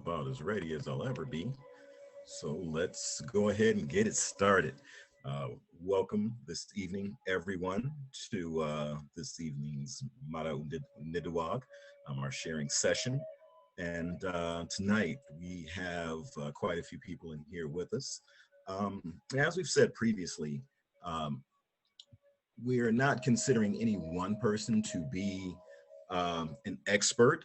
about as ready as I'll ever be. So let's go ahead and get it started. Uh, Welcome this evening, everyone, to this evening's Maada'oonidiwag, our sharing session. And tonight we have quite a few people in here with us. As we've said previously, um, we are not considering any one person to be an expert,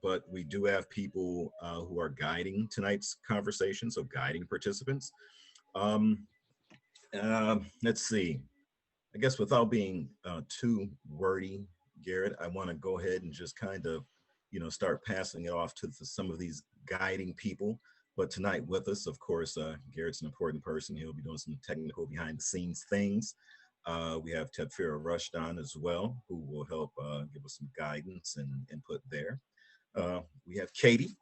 but we do have people who are guiding tonight's conversation, so guiding participants. Um, let's see. I guess without being too wordy, Garrett, I want to go ahead and just kind of, start passing it off to some of these guiding people. But tonight with us, of course, Garrett's an important person. He'll be doing some technical behind the scenes things. We have Tedfira Rushdan as well, who will help give us some guidance and input there. We have Katie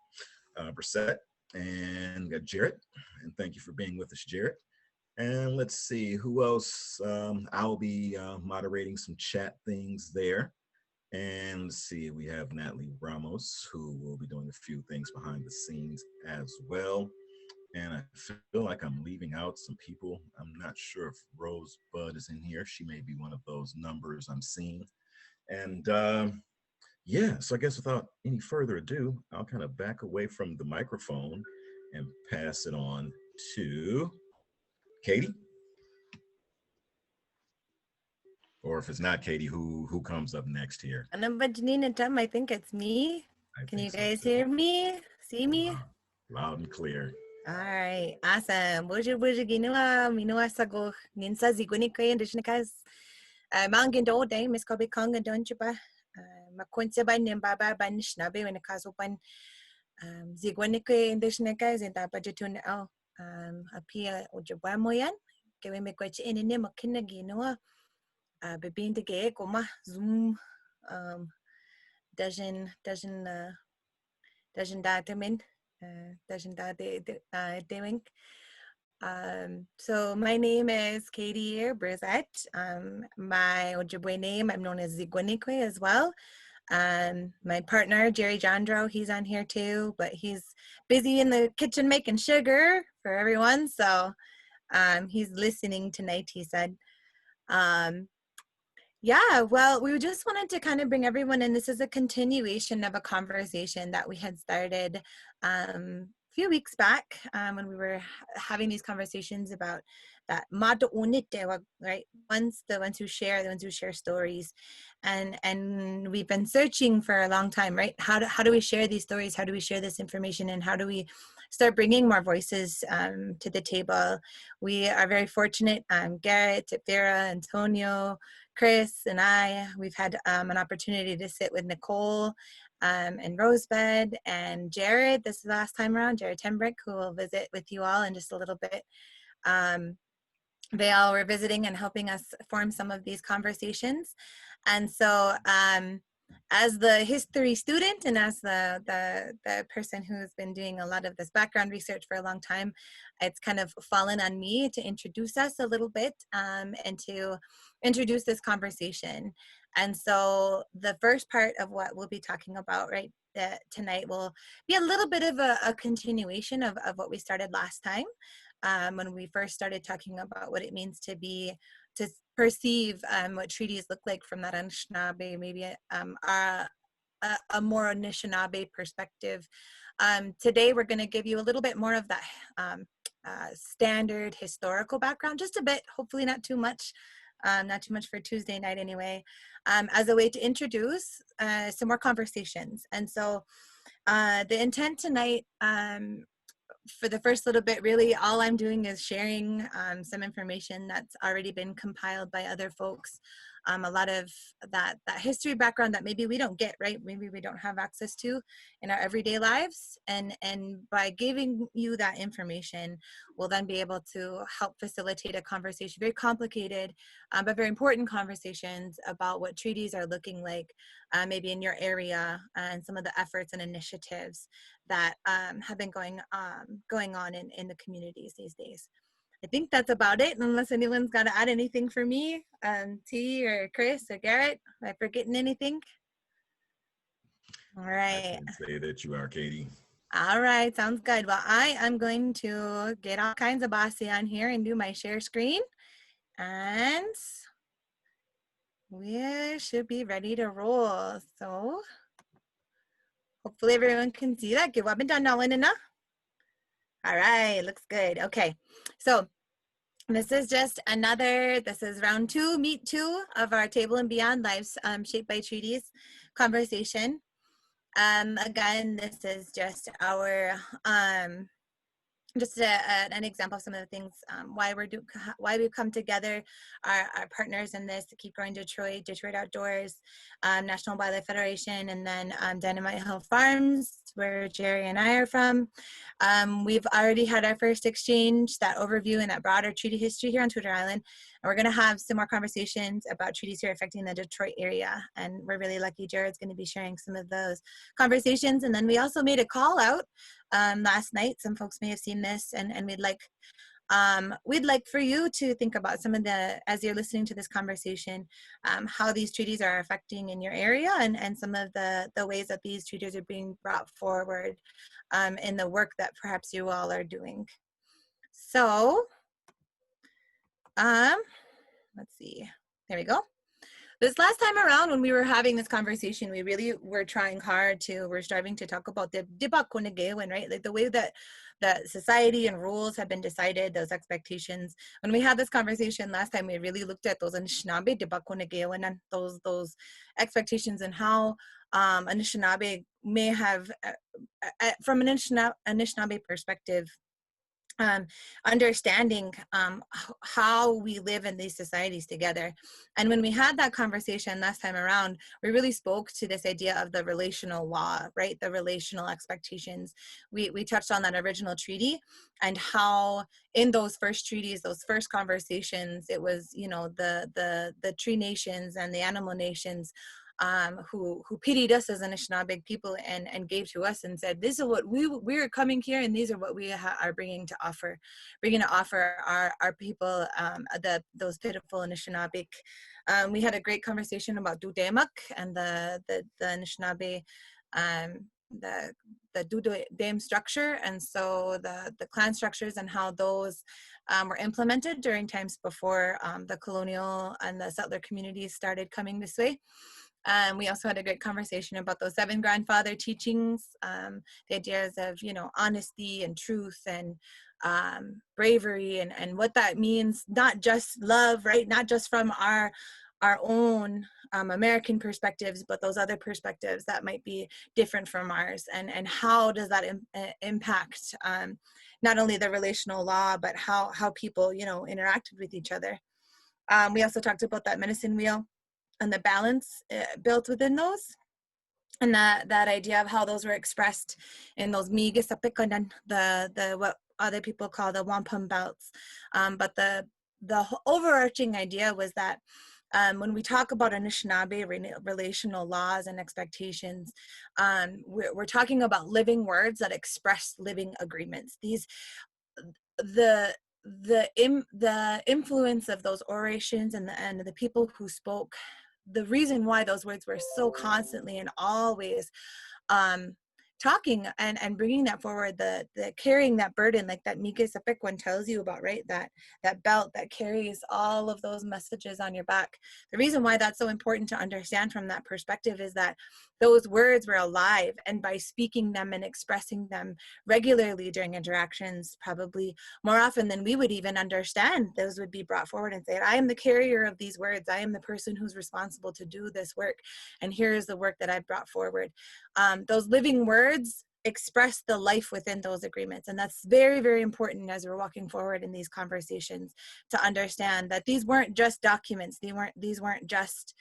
Brissett, and we got Jarrett. And thank you for being with us, Jarrett. And let's see who else. I'll be moderating some chat things there. And let's see, we have Natalie Ramos, who will be doing a few things behind the scenes as well. And I feel like I'm leaving out some people. I'm not sure if Rosebud is in here. She may be one of those numbers I'm seeing. And yeah, so I guess without any further ado, I'll kind of back away from the microphone and pass it on to Katie. Or if it's not Katie, who comes up next here? I think it's me. Can you guys hear me? See me? Loud and clear. All right, awesome. Buju ginawa minuwa sago ninsa ziguni kaya ndishnikas. Mangin do day Miss Kobe Kong don't you ba? Makunsa ba nimbaba ba nishnabe when the kasupan ziguni kaya ndishnikas and tapajutun al apia ojibwe moyan. Kaya me kwachi inine makina ginawa. Bebin de gay koma zoom doesn't document doing. So my name is Katie Brissett. My Ojibwe name, I'm known as Zigwanikwe as well. My partner, Jerry Jandro, he's on here too, but he's busy in the kitchen making sugar for everyone. So he's listening tonight, he said. Yeah, well, we just wanted to kind of bring everyone in. This is a continuation of a conversation that we had started a few weeks back when we were having these conversations about that Maada'oonidiwag, right? The ones who share stories, and we've been searching for a long time, right? How do we share these stories? How do we share this information? And how do we start bringing more voices to the table? We are very fortunate. Garrett, Tipira, Antonio, Chris, and we've had an opportunity to sit with Nicole and Rosebud and Jared. This is the last time around, Jared Timbrik, who will visit with you all in just a little bit. They all were visiting and helping us form some of these conversations. And so as the history student and as the person who's been doing a lot of this background research for a long time, it's kind of fallen on me to introduce us a little bit and to introduce this conversation. And so the first part of what we'll be talking about tonight will be a little bit of a continuation of what we started last time when we first started talking about what it means to perceive what treaties look like from that Anishinaabe, maybe a more Anishinaabe perspective. Today we're going to give you a little bit more of that standard historical background, just a bit, hopefully not too much for Tuesday night anyway, as a way to introduce some more conversations. And so the intent tonight, for the first little bit, really all I'm doing is sharing some information that's already been compiled by other folks. A lot of that history background that maybe we don't get, right? Maybe we don't have access to in our everyday lives. And by giving you that information, we'll then be able to help facilitate a conversation, very complicated, but very important conversations about what treaties are looking like, maybe in your area, and some of the efforts and initiatives that have been going on in the communities these days. I think that's about it, unless anyone's got to add anything for me, T or Chris or Garrett. Am I forgetting anything? All right. I can say that you are, Katie. All right, sounds good. Well, I am going to get all kinds of bossy on here and do my share screen. And we should be ready to roll. So hopefully everyone can see that. All right, looks good. Okay, so this is just this is round 2, meet 2 of our Table and Beyond Lives Shaped by Treaties conversation. Again, this is just our an example of some of the things why we've come together, our partners in this: to Keep Growing Detroit, Detroit Outdoors, National Wildlife Federation, and then Dynamite Hill Farms, where Jerry and I are from. We've already had our first exchange, that overview and that broader treaty history here on Twitter Island. And we're going to have some more conversations about treaties here affecting the Detroit area. And we're really lucky Jared's going to be sharing some of those conversations. And then we also made a call out last night. Some folks may have seen this, and we'd like for you to think about some of as you're listening to this conversation, how these treaties are affecting in your area, and some of the ways that these treaties are being brought forward in the work that perhaps you all are doing. So let's see, there we go. This last time around, when we were having this conversation, we really were striving to talk about the Dibakunagewan, right? Like the way that society and rules have been decided, those expectations. When we had this conversation last time, we really looked at those Anishinaabe Dibakunagewan and those expectations, and how Anishinaabe may have, from an Anishinaabe perspective, understanding how we live in these societies together. And when we had that conversation last time around, we really spoke to this idea of the relational law, right? The relational expectations. We touched on that original treaty, and how in those first treaties, those first conversations, it was, the tree nations and the animal nations who pitied us as Anishinaabe people and gave to us and said, this is what we're coming here, and these are what we are bringing to offer our people, those pitiful Anishinaabe. We had a great conversation about Dudemak and the Anishinaabe, the Dudem structure, and so the clan structures, and how those were implemented during times before the colonial and the settler communities started coming this way. We also had a great conversation about those 7 grandfather teachings, the ideas of, honesty and truth and bravery, and what that means, not just love, right? Not just from our own American perspectives, but those other perspectives that might be different from ours, and how does that impact not only the relational law, but how people, interacted with each other. We also talked about that medicine wheel and the balance built within those, and that idea of how those were expressed in those migisapikanan, the what other people call the wampum belts. But the overarching idea was that when we talk about Anishinaabe relational laws and expectations, we're talking about living words that express living agreements. The influence of those orations and the people who spoke, the reason why those words were so constantly and always talking and bringing that forward, the carrying that burden, like that Mika Sepik one tells you about, right? That belt that carries all of those messages on your back. The reason why that's so important to understand from that perspective is that those words were alive, and by speaking them and expressing them regularly during interactions, probably more often than we would even understand, those would be brought forward and said, I am the carrier of these words. I am the person who's responsible to do this work, and here is the work that I brought forward. Those living words express the life within those agreements, and that's very, very important as we're walking forward in these conversations, to understand that these weren't just documents. These weren't just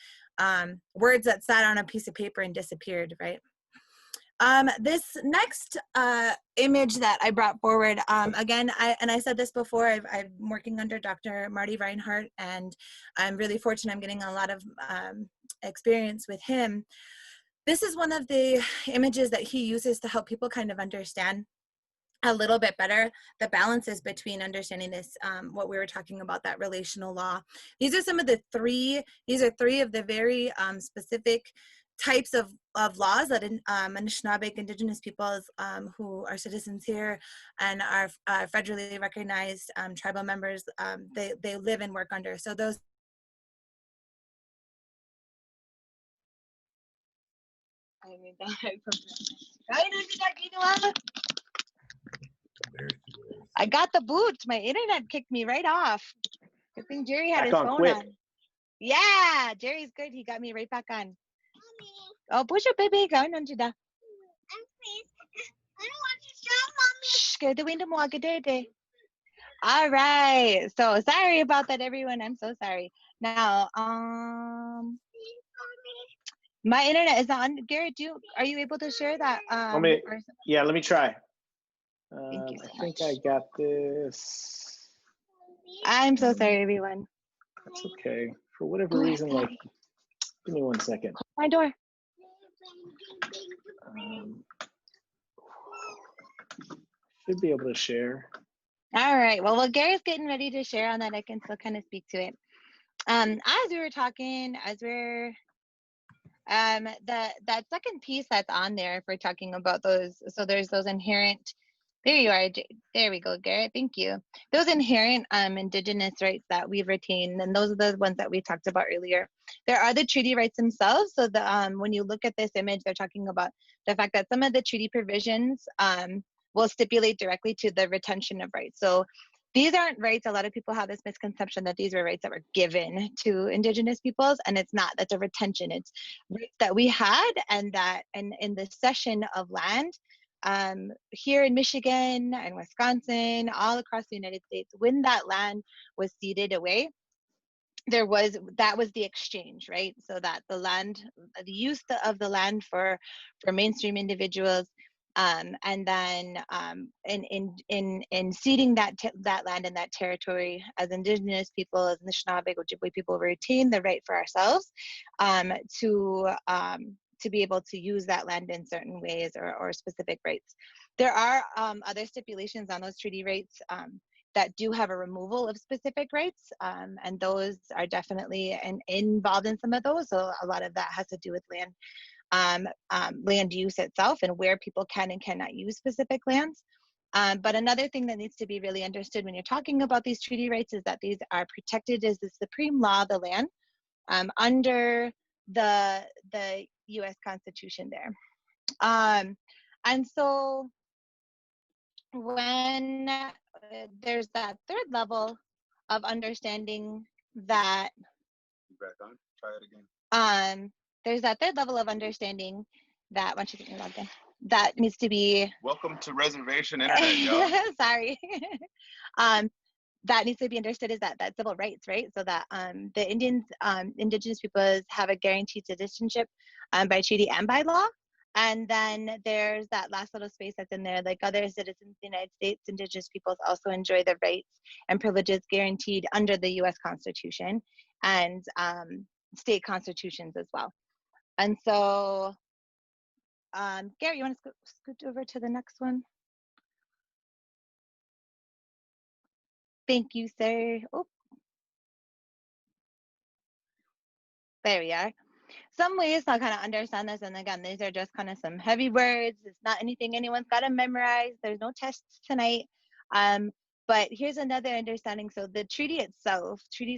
words that sat on a piece of paper and disappeared, right? This next image that I brought forward, again, I said this before, I'm working under Dr. Marty Reinhardt, and I'm really fortunate. I'm getting a lot of experience with him. This is one of the images that he uses to help people kind of understand a little bit better the balances between understanding this, what we were talking about, that relational law. These are three of the very specific types of laws that Anishinaabe Indigenous peoples who are citizens here and are federally recognized tribal members, they live and work under. So those I got the boots. My internet kicked me right off. I think Jerry had his phone on. Yeah, Jerry's good. He got me right back on. Oh, push it, baby. Go on, Jida. I don't want to show mommy. Shh, go the window more. All right. So sorry about that, everyone. I'm so sorry. Now, my internet is not on. Garrett, are you able to share that? Yeah, let me try. Thank you so I think much. I got this. I'm so sorry, everyone. That's okay. For whatever reason, like, give me 1 second. My door. Should be able to share. All right. Well, Gary's getting ready to share on that. I can still kind of speak to it. As we were talking, that second piece that's on there, if we're talking about those, so there's those inherent, there you are, there we go, Garrett, thank you. Those inherent Indigenous rights that we've retained, and those are the ones that we talked about earlier. There are the treaty rights themselves. So when you look at this image, they're talking about the fact that some of the treaty provisions will stipulate directly to the retention of rights. So these aren't rights. A lot of people have this misconception that these were rights that were given to Indigenous peoples, and it's not. That's a retention. It's rights that we had, and that in the cession of land here in Michigan and Wisconsin, all across the United States, when that land was ceded away, that was the exchange, right? So that the use of the land for mainstream individuals. And then in ceding that land and that territory, as Indigenous people, as Anishinaabe, Ojibwe people, retain the right for ourselves to be able to use that land in certain ways or specific rights. There are other stipulations on those treaty rights that do have a removal of specific rights, and those are definitely involved in some of those. So a lot of that has to do with land use itself and where people can and cannot use specific lands. But another thing that needs to be really understood when you're talking about these treaty rights is that these are protected as the supreme law of the land under the U.S. Constitution there. And so when there's that third level of understanding that back on, try it again. There's that third level of understanding that once you get me logged in, that needs to be welcome to reservation internet, y'all. Sorry. That needs to be understood is that civil rights, right? So that the Indigenous peoples have a guaranteed citizenship by treaty and by law. And then there's that last little space that's in there, like other citizens of the United States, Indigenous peoples also enjoy the rights and privileges guaranteed under the U.S. Constitution and state constitutions as well. And so, Gary, you want to scoot over to the next one? Thank you, sir. Oh, there we are. Some ways to kind of understand this, and again, these are just kind of some heavy words. It's not anything anyone's got to memorize. There's no tests tonight. But here's another understanding. So the treaties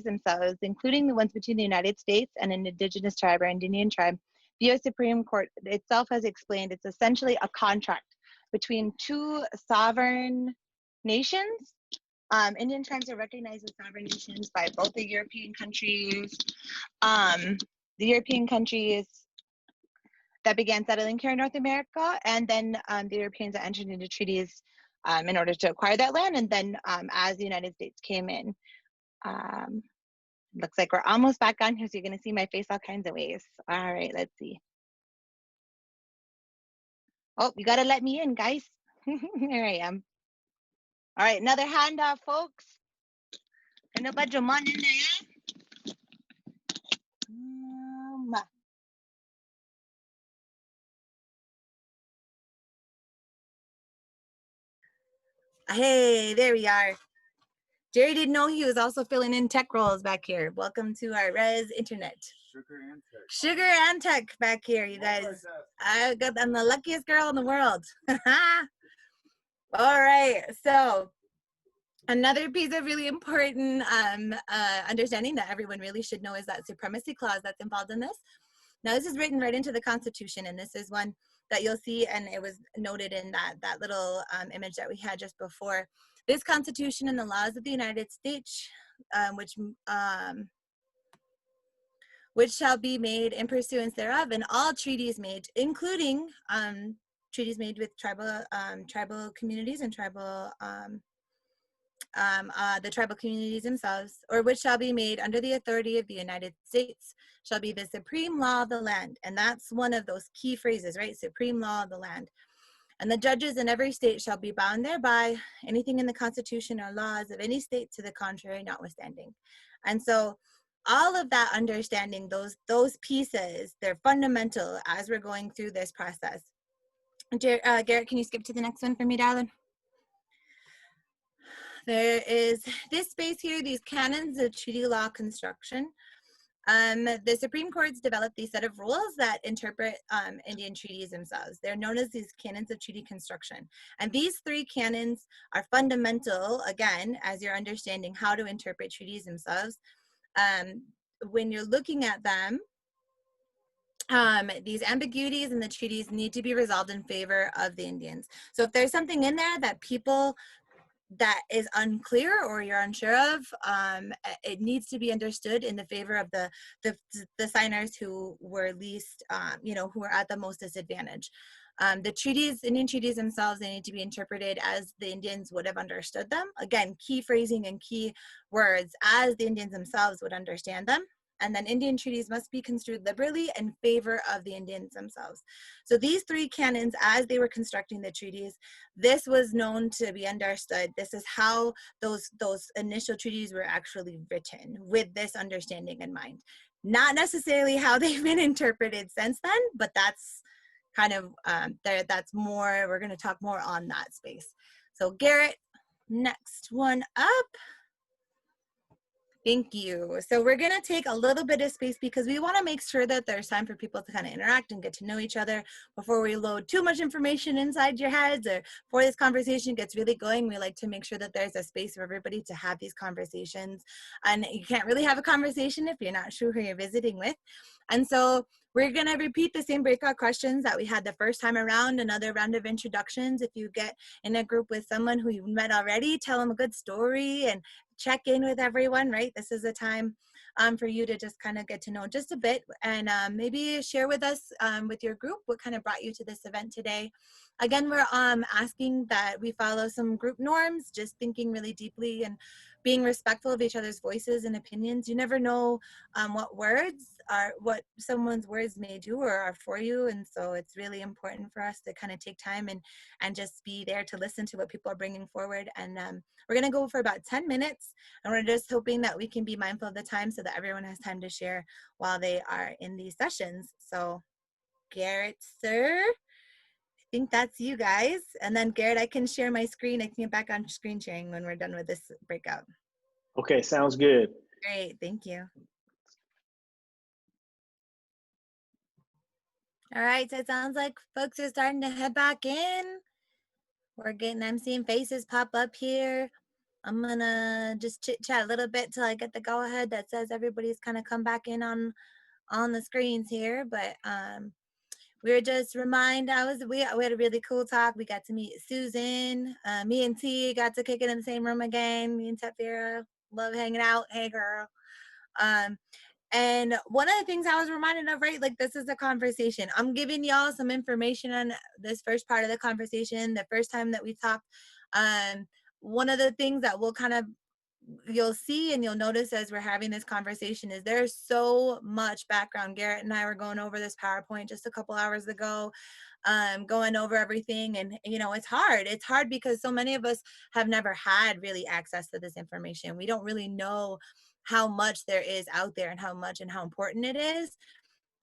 themselves, including the ones between the United States and an Indigenous tribe or Indian tribe, the U.S. Supreme Court itself has explained it's essentially a contract between two sovereign nations. Indian tribes are recognized as sovereign nations by both the European countries. The European countries that began settling here in North America, and then the Europeans that entered into treaties in order to acquire that land, and then as the United States came in. Looks like we're almost back on here, so you're going to see my face all kinds of ways. All right, let's see. Oh, you got to let me in, guys. Here I am. All right, another handoff, folks. And a bunch of money in there. Hey, there we are. Jerry didn't know he was also filling in tech roles back here. Welcome to our Res Internet. Sugar and tech back here, you guys. I'm the luckiest girl in the world. All right, so another piece of really important understanding that everyone really should know is that Supremacy Clause that's involved in this. Now, this is written right into the Constitution, and this is one that you'll see, and it was noted in that little image that we had just before. This Constitution and the laws of the United States, which shall be made in pursuance thereof, and all treaties made, including treaties made with tribal communities and the tribal communities themselves, or which shall be made under the authority of the United States, shall be the supreme law of the land. And that's one of those key phrases, right? Supreme law of the land. And the judges in every state shall be bound thereby, anything in the Constitution or laws of any state to the contrary notwithstanding. And so all of that understanding, those pieces, they're fundamental as we're going through this process. Garrett, can you skip to the next one for me, darling? There is this space here, these canons of treaty law construction. The Supreme Court's developed these set of rules that interpret Indian treaties themselves. They're known as these canons of treaty construction. And these three canons are fundamental, again, as you're understanding how to interpret treaties themselves. When you're looking at them, these ambiguities in the treaties need to be resolved in favor of the Indians. So if there's something in there that is unclear or you're unsure of, it needs to be understood in the favor of the signers who were least, who are at the most disadvantage. The treaties, Indian treaties themselves, they need to be interpreted as the Indians would have understood them. Again, key phrasing and key words as the Indians themselves would understand them. And then Indian treaties must be construed liberally in favor of the Indians themselves. So these three canons, as they were constructing the treaties, this was known to be understood. This is how those initial treaties were actually written, with this understanding in mind. Not necessarily how they've been interpreted since then, but that's kind of, that's more, we're gonna talk more on that space. So Garrett, next one up. Thank you. So we're going to take a little bit of space because we want to make sure that there's time for people to kind of interact and get to know each other before we load too much information inside your heads, or before this conversation gets really going. We like to make sure that there's a space for everybody to have these conversations. And you can't really have a conversation if you're not sure who you're visiting with. And so we're going to repeat the same breakout questions that we had the first time around, another round of introductions. If you get in a group with someone who you've met already, tell them a good story and check in with everyone, right? This is a time for you to just kind of get to know just a bit, and maybe share with us, with your group, what kind of brought you to this event today. Again, we're asking that we follow some group norms, just thinking really deeply and being respectful of each other's voices and opinions. You never know what someone's words may do or are for you, and so it's really important for us to kind of take time and just be there to listen to what people are bringing forward. And we're going to go for about 10 minutes, and we're just hoping that we can be mindful of the time so that everyone has time to share while they are in these sessions. So Garrett, sir, I think that's you guys. And then Garrett, I can share my screen. I can get back on screen sharing when we're done with this breakout. Okay, sounds good. Great, thank you. All right, so it sounds like folks are starting to head back in. I'm seeing faces pop up here. I'm gonna just chit chat a little bit till I get the go ahead that says everybody's kind of come back in on the screens here. But we're just we had a really cool talk. We got to meet Susan. Me and T got to kick it in the same room again. Me and Tefira love hanging out. Hey girl. And one of the things I was reminded of, right, like this is a conversation. I'm giving y'all some information on this first part of the conversation, the first time that we talked. One of the things that you'll see and you'll notice as we're having this conversation is there's so much background. Garrett and I were going over this PowerPoint just a couple hours ago, going over everything. And, it's hard. It's hard because so many of us have never had really access to this information. We don't really know how much there is out there and how important it is.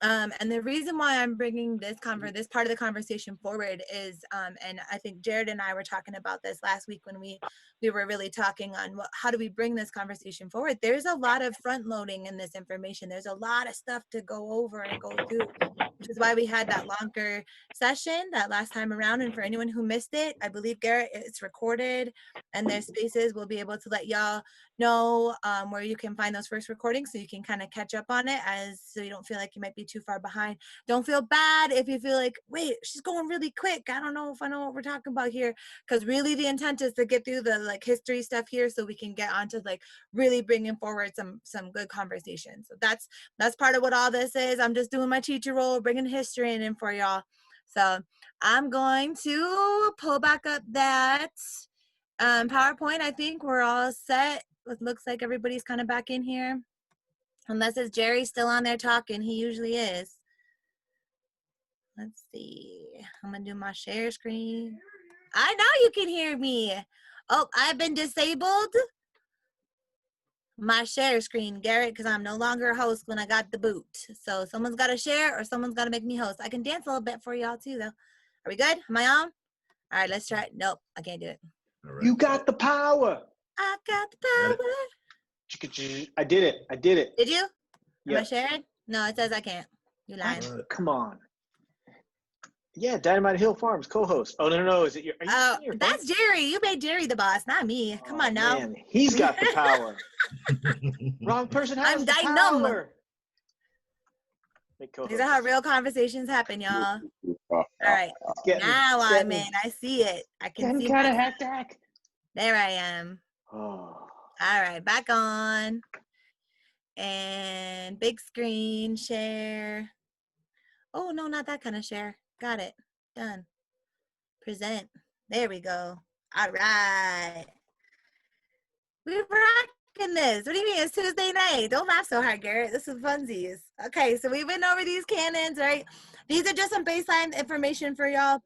And the reason why I'm bringing this part of the conversation forward is, and I think Jared and I were talking about this last week when we we were really talking on how do we bring this conversation forward. There's a lot of front loading in this information. There's a lot of stuff to go over and go through, which is why we had that longer session that last time around. And for anyone who missed it, I believe, Garrett, it's recorded, and there's spaces we'll be able to let y'all know where you can find those first recordings, so you can kind of catch up on it, so you don't feel like you might be too far behind. Don't feel bad if you feel like, wait, she's going really quick, I don't know if I know what we're talking about here, because really the intent is to get through the like history stuff here so we can get onto like really bringing forward some good conversations. So that's part of what all this is. I'm just doing my teacher role, bringing history in for y'all. So I'm going to pull back up that PowerPoint. I think we're all set. It looks like everybody's kind of back in here, unless it's Jerry still on there talking. He usually is. Let's see. I'm gonna do my share screen. I know you can hear me. Oh, I've been disabled my share screen, Garrett, because I'm no longer a host when I got the boot. So someone's got to share or someone's got to make me host. I can dance a little bit for y'all too, though. Are we good? Am I on? All right, let's try it. Nope, I can't do it. All right. You got the power. I got the power. I did it. I did it. Did you? Yeah. Am I sharing? No, it says I can't. You lying. Come on. Yeah, Dynamite Hill Farms co-host. Oh no, is it your? Oh, that's Jerry. You made Jerry the boss, not me. Come on now. Man, he's got the power. Wrong person has the power. These are how real conversations happen, y'all. All right, now I'm in. I see it. I can see kind of hectic. There I am. Oh. All right, back on. And big screen share. Oh, no, not that kind of share. Got it. Done. Present. There we go. All right. We're rocking this. What do you mean? It's Tuesday night. Don't laugh so hard, Garrett. This is funsies. Okay, so we went over these canons, right? These are just some baseline information for y'all.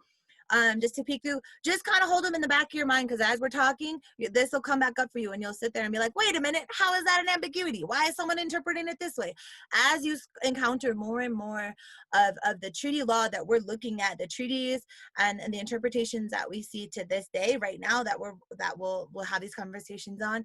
Just to peek through, just kind of hold them in the back of your mind, because as we're talking, this will come back up for you and you'll sit there and be like, wait a minute, how is that an ambiguity? Why is someone interpreting it this way? As you encounter more and more of the treaty law that we're looking at, the treaties and the interpretations that we see to this day right now that we'll have these conversations on,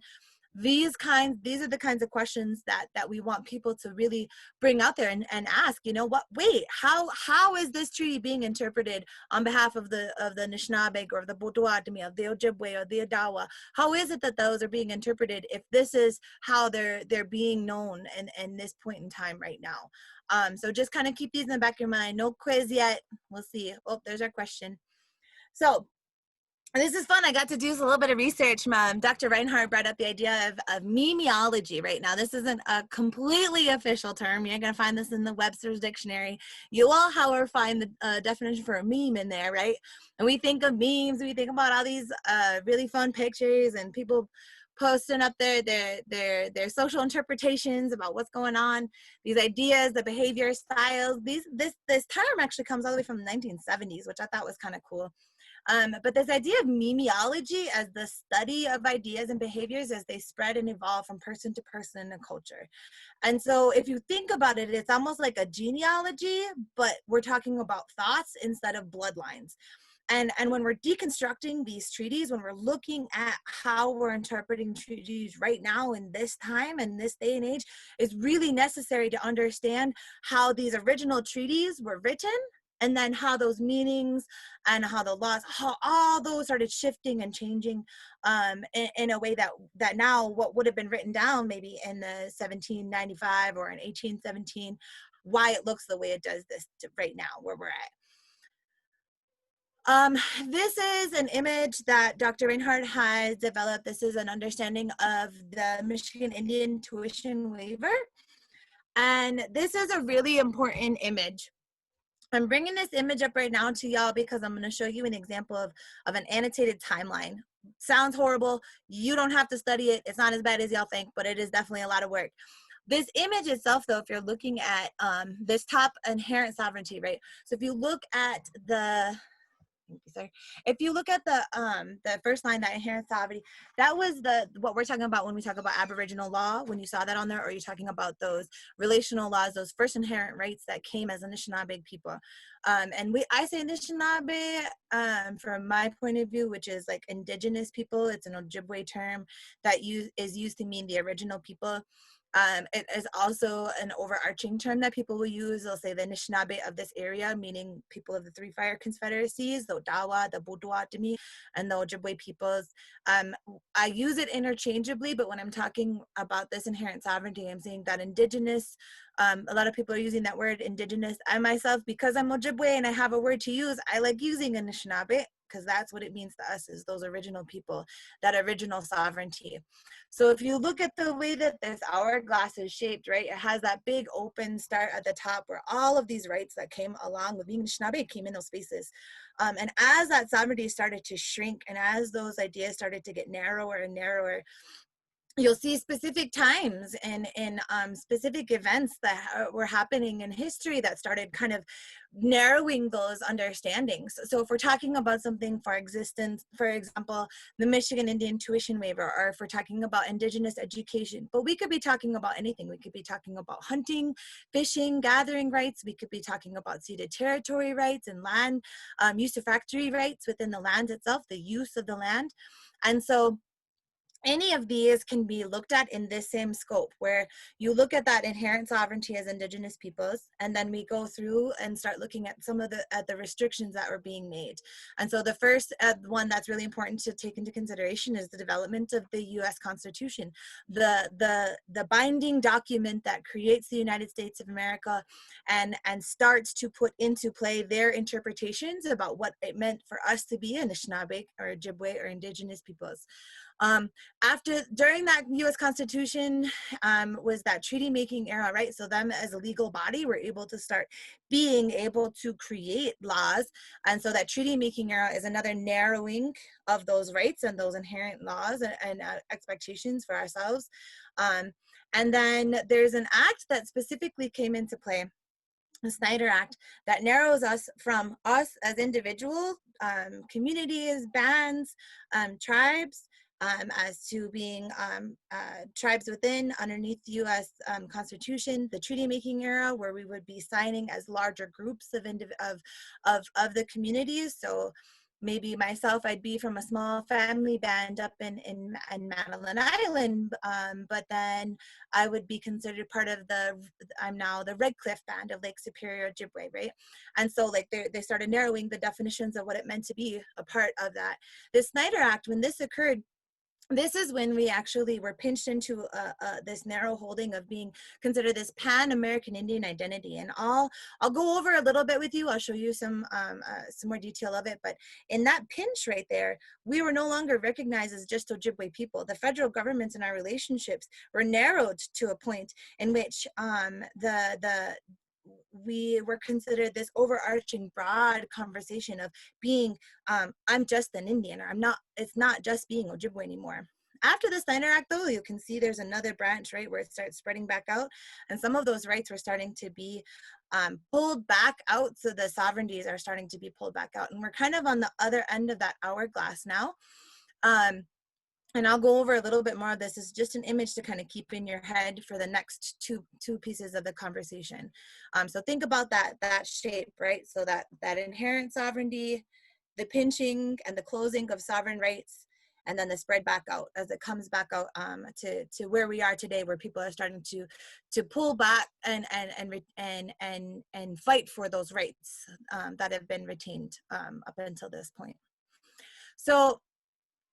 these are the kinds of questions that we want people to really bring out there and ask, you know what, wait, how is this treaty being interpreted on behalf of the Anishinaabe or the Potawatomi, of the Ojibwe or the Adawa? How is it that those are being interpreted if this is how they're being known in this point in time right now? So just kind of keep these in the back of your mind. No quiz yet. We'll see. Oh, there's our question. So this is fun. I got to do a little bit of research. Dr. Reinhardt brought up the idea of memeology right now. This isn't a completely official term. You're going to find this in the Webster's Dictionary. You will, however, find the definition for a meme in there, right? And we think of memes. We think about all these really fun pictures and people posting up their social interpretations about what's going on, these ideas, the behavior styles. This term actually comes all the way from the 1970s, which I thought was kind of cool. But this idea of memeology as the study of ideas and behaviors as they spread and evolve from person to person in a culture. And so if you think about it, it's almost like a genealogy, but we're talking about thoughts instead of bloodlines. And when we're deconstructing these treaties, when we're looking at how we're interpreting treaties right now in this time and this day and age, it's really necessary to understand how these original treaties were written, and then how those meanings and how the laws, how all those started shifting and changing in a way that now what would have been written down maybe in the 1795 or in 1817, why it looks the way it does this right now where we're at. This is an image that Dr. Reinhardt has developed. This is an understanding of the Michigan Indian tuition waiver. And this is a really important image. I'm bringing this image up right now to y'all because I'm going to show you an example of an annotated timeline. Sounds horrible. You don't have to study it. It's not as bad as y'all think, but it is definitely a lot of work. This image itself, though, if you're looking at this top inherent sovereignty, right? So if you look at the Thank you, sir. If you look at the first line, that inherent sovereignty, that was what we're talking about when we talk about Aboriginal law. When you saw that on there, or you're talking about those relational laws, those first inherent rights that came as Anishinaabe people. And I say Anishinaabe from my point of view, which is like indigenous people. It's an Ojibwe term that is used to mean the original people. It is also an overarching term that people will use. They'll say the Anishinaabe of this area, meaning people of the Three Fire Confederacies, the Odawa, the Potawatomi, and the Ojibwe peoples. I use it interchangeably, but when I'm talking about this inherent sovereignty, I'm saying that indigenous, a lot of people are using that word indigenous. I myself, because I'm Ojibwe and I have a word to use, I like using Anishinaabe, because that's what it means to us, is those original people, that original sovereignty. So if you look at the way that this hourglass is shaped, right, it has that big open start at the top where all of these rights that came along with being Anishinaabe came in those spaces. And as that sovereignty started to shrink, and as those ideas started to get narrower and narrower, you'll see specific times and specific events that were happening in history that started kind of narrowing those understandings. So if we're talking about something for existence, for example, the Michigan Indian Tuition Waiver, or if we're talking about Indigenous education, but we could be talking about anything. We could be talking about hunting, fishing, gathering rights. We could be talking about ceded territory rights and land, usufructory rights within the land itself, the use of the land. And so any of these can be looked at in this same scope, where you look at that inherent sovereignty as indigenous peoples, and then we go through and start looking at some of the restrictions that were being made. And so the first one that's really important to take into consideration is the development of the U.S. Constitution, the binding document that creates the United States of America and starts to put into play their interpretations about what it meant for us to be Anishinaabe or Ojibwe or indigenous peoples. During that U.S. Constitution was that treaty making era, right? So them as a legal body were able to start being able to create laws. And so that treaty making era is another narrowing of those rights and those inherent laws and expectations for ourselves. And then there's an act that specifically came into play, the Snyder Act, that narrows us from us as individuals, communities, bands, tribes, as to being tribes within, underneath the U.S. Constitution, the treaty-making era, where we would be signing as larger groups of the communities. So maybe myself, I'd be from a small family band up in Madeline Island, but then I would be considered part of I'm now the Red Cliff band of Lake Superior, Ojibwe, right? And so like they started narrowing the definitions of what it meant to be a part of that. The Snyder Act, when this occurred, this is when we actually were pinched into this narrow holding of being considered this pan-American Indian identity. And I'll go over a little bit with you. I'll show you some more detail of it. But in that pinch right there, we were no longer recognized as just Ojibwe people. The federal governments and our relationships were narrowed to a point in which we were considered this overarching broad conversation of being I'm just an Indian, or it's not just being Ojibwe anymore. After the Snyder Act, though, you can see there's another branch, right, where it starts spreading back out, and some of those rights were starting to be pulled back out. So the sovereignties are starting to be pulled back out, and we're kind of on the other end of that hourglass now. And I'll go over a little bit more of this. It's just an image to kind of keep in your head for the next two pieces of the conversation. So think about that shape, right? So that inherent sovereignty, the pinching and the closing of sovereign rights, and then the spread back out as it comes back out to where we are today, where people are starting to pull back and fight for those rights that have been retained up until this point. So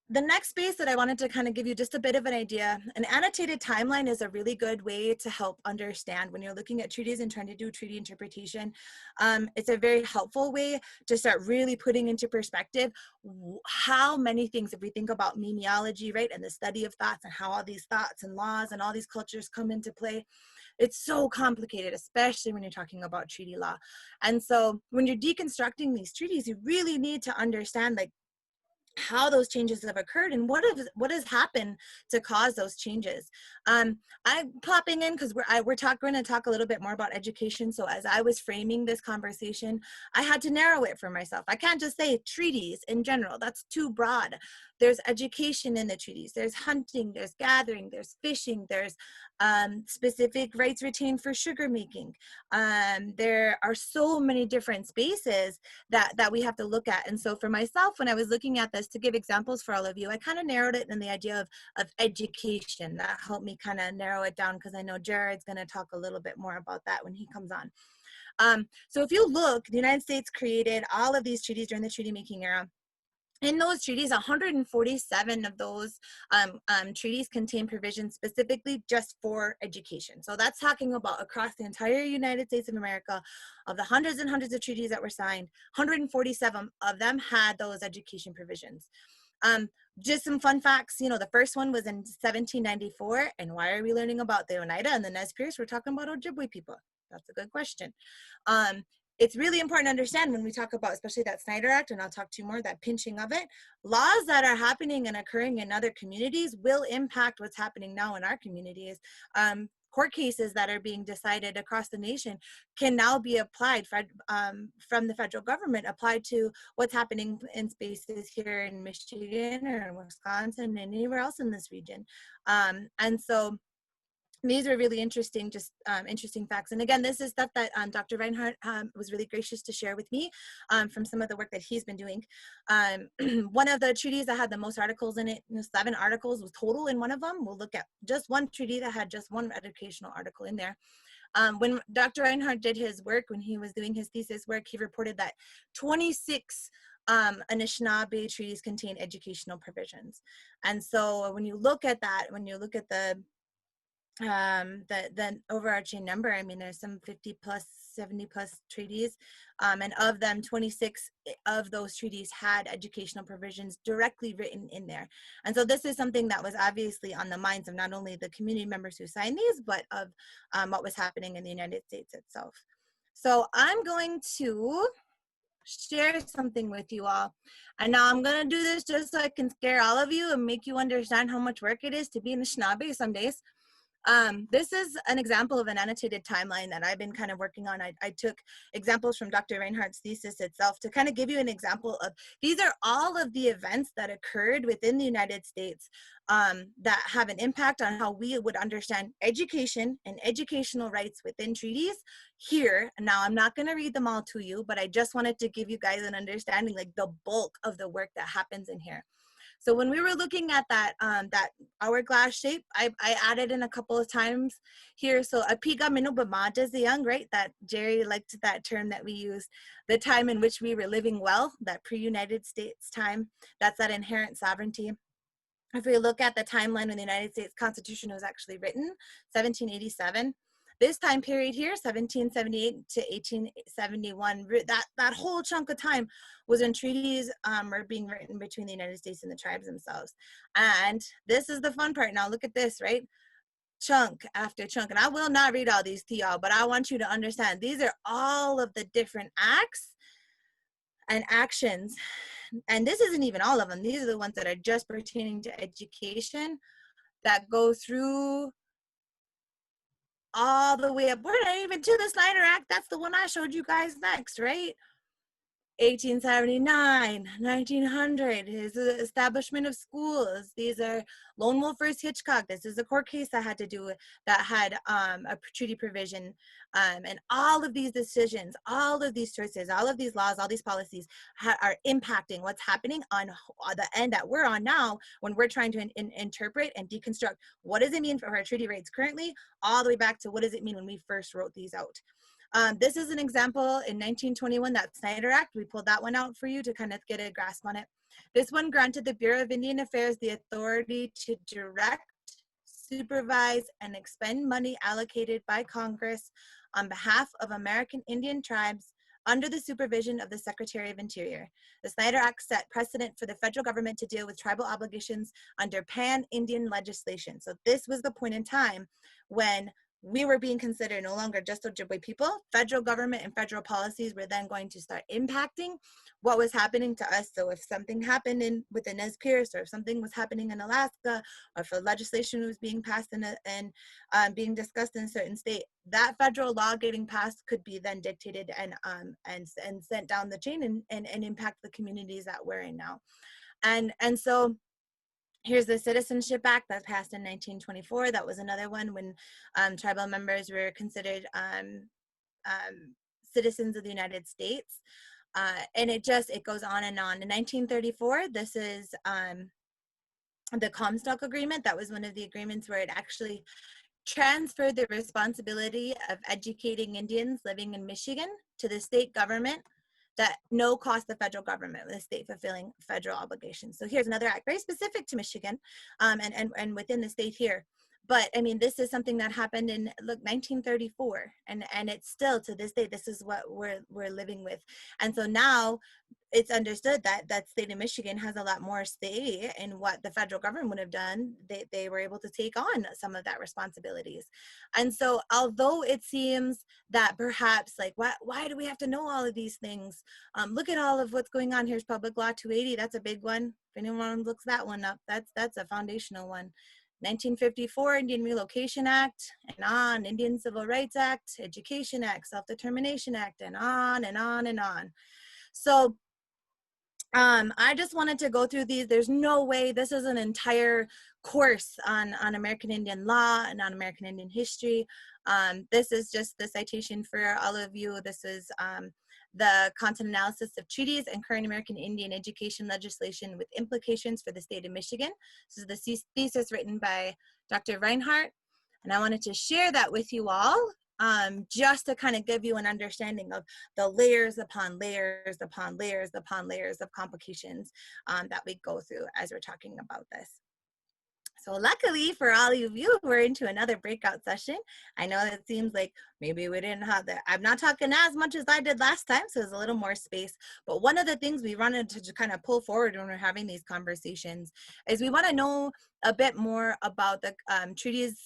the next space that I wanted to kind of give you just a bit of an idea, an annotated timeline is a really good way to help understand when you're looking at treaties and trying to do treaty interpretation. It's a very helpful way to start really putting into perspective how many things, if we think about memeology, right, and the study of thoughts and how all these thoughts and laws and all these cultures come into play. It's so complicated, especially when you're talking about treaty law. And so when you're deconstructing these treaties, you really need to understand, like, how those changes have occurred and what has happened to cause those changes. I'm popping in because we're going to talk a little bit more about education. So as I was framing this conversation, I had to narrow it for myself. I can't just say treaties in general. That's too broad. There's education in the treaties. There's hunting, there's gathering, there's fishing, there's specific rights retained for sugar making. There are so many different spaces that we have to look at. And so for myself, when I was looking at this, to give examples for all of you, I kind of narrowed it in the idea of education. That helped me kind of narrow it down, because I know Jared's going to talk a little bit more about that when he comes on. So if you look, the United States created all of these treaties during the treaty making era. In those treaties, 147 of those treaties contain provisions specifically just for education. So that's talking about across the entire United States of America. Of the hundreds and hundreds of treaties that were signed, 147 of them had those education provisions. Just some fun facts, the first one was in 1794. And why are we learning about the Oneida and the Nez Perce? We're talking about Ojibwe people. That's a good question. It's really important to understand when we talk about, especially that Snyder Act, and I'll talk to you more, that pinching of it, laws that are happening and occurring in other communities will impact what's happening now in our communities. Court cases that are being decided across the nation can now be applied from the federal government, applied to what's happening in spaces here in Michigan or in Wisconsin and anywhere else in this region. And so these are really interesting, interesting facts. And again, this is stuff that Dr. Reinhardt was really gracious to share with me from some of the work that he's been doing. One of the treaties that had the most articles in it, 7 articles was total in one of them. We'll look at just one treaty that had just one educational article in there. When Dr. Reinhardt did his work, when he was doing his thesis work, he reported that 26 Anishinaabe treaties contain educational provisions. And so when you look at that, when you look at the overarching number, I mean, there's some 50 plus, 70 plus treaties, and of them, 26 of those treaties had educational provisions directly written in there. And so this is something that was obviously on the minds of not only the community members who signed these, but of what was happening in the United States itself. So I'm going to share something with you all. And now I'm going to do this just so I can scare all of you and make you understand how much work it is to be in Anishinaabe some days. This is an example of an annotated timeline that I've been kind of working on. I took examples from Dr. Reinhardt's thesis itself to kind of give you an example of, these are all of the events that occurred within the United States that have an impact on how we would understand education and educational rights within treaties here. Now, I'm not going to read them all to you, but I just wanted to give you guys an understanding, like the bulk of the work that happens in here. So when we were looking at that that hourglass shape, I added in a couple of times here. So apiga minubama is the young, right? That Jerry liked that term that we used, the time in which we were living well, that pre-United States time. That's that inherent sovereignty. If we look at the timeline when the United States Constitution was actually written, 1787. This time period here, 1778 to 1871, that whole chunk of time was when treaties were being written between the United States and the tribes themselves. And this is the fun part. Now look at this, right? Chunk after chunk. And I will not read all these to y'all, but I want you to understand these are all of the different acts and actions. And this isn't even all of them. These are the ones that are just pertaining to education that go through all the way up. We're not even to the Snyder Act. That's the one I showed you guys next, right? 1879, 1900 is the establishment of schools. These are Lone Wolf versus Hitchcock. This is a court case that had to do with, that had a treaty provision. And all of these decisions, all of these choices, all of these laws, all these policies are impacting what's happening on the end that we're on now, when we're trying to interpret and deconstruct what does it mean for our treaty rights currently, all the way back to what does it mean when we first wrote these out. This is an example in 1921, that Snyder Act. We pulled that one out for you to kind of get a grasp on it. This one granted the Bureau of Indian Affairs the authority to direct, supervise, and expend money allocated by Congress on behalf of American Indian tribes under the supervision of the Secretary of Interior. The Snyder Act set precedent for the federal government to deal with tribal obligations under pan-Indian legislation. So this was the point in time when we were being considered no longer just Ojibwe people. Federal government and federal policies were then going to start impacting what was happening to us. So if something happened with the Nez Perce, or if something was happening in Alaska, or if a legislation was being passed and being discussed in a certain state, that federal law getting passed could be then dictated and sent down the chain and impact the communities that we're in now. And so here's the Citizenship Act that passed in 1924. That was another one when tribal members were considered citizens of the United States. And it goes on and on. In 1934, this is the Comstock Agreement. That was one of the agreements where it actually transferred the responsibility of educating Indians living in Michigan to the state government, that no cost the federal government, with the state fulfilling federal obligations. So here's another act very specific to Michigan and within the state here. But I mean, this is something that happened in 1934, and it's still to this day, this is what we're living with. And so now it's understood that state of Michigan has a lot more say in what the federal government would have done. They were able to take on some of that responsibilities. And so although it seems that perhaps like, why do we have to know all of these things? Look at all of what's going on. Here's Public Law 280. That's a big one. If anyone looks that one up, that's a foundational one. 1954 Indian Relocation Act, and on, Indian Civil Rights Act, Education Act, Self-Determination Act, and on and on and on. So I just wanted to go through these. There's no way, this is an entire course on American Indian law and on American Indian history. This is just the citation for all of you. This is the content analysis of treaties and current American Indian education legislation with implications for the state of Michigan. This is the thesis written by Dr. Reinhardt, and I wanted to share that with you all. Just to kind of give you an understanding of the layers upon layers upon layers upon layers of complications that we go through as we're talking about this. So luckily for all of you, we're into another breakout session. I know it seems like maybe we didn't have that. I'm not talking as much as I did last time, so there's a little more space. But one of the things we wanted to kind of pull forward when we're having these conversations is we want to know a bit more about the treaties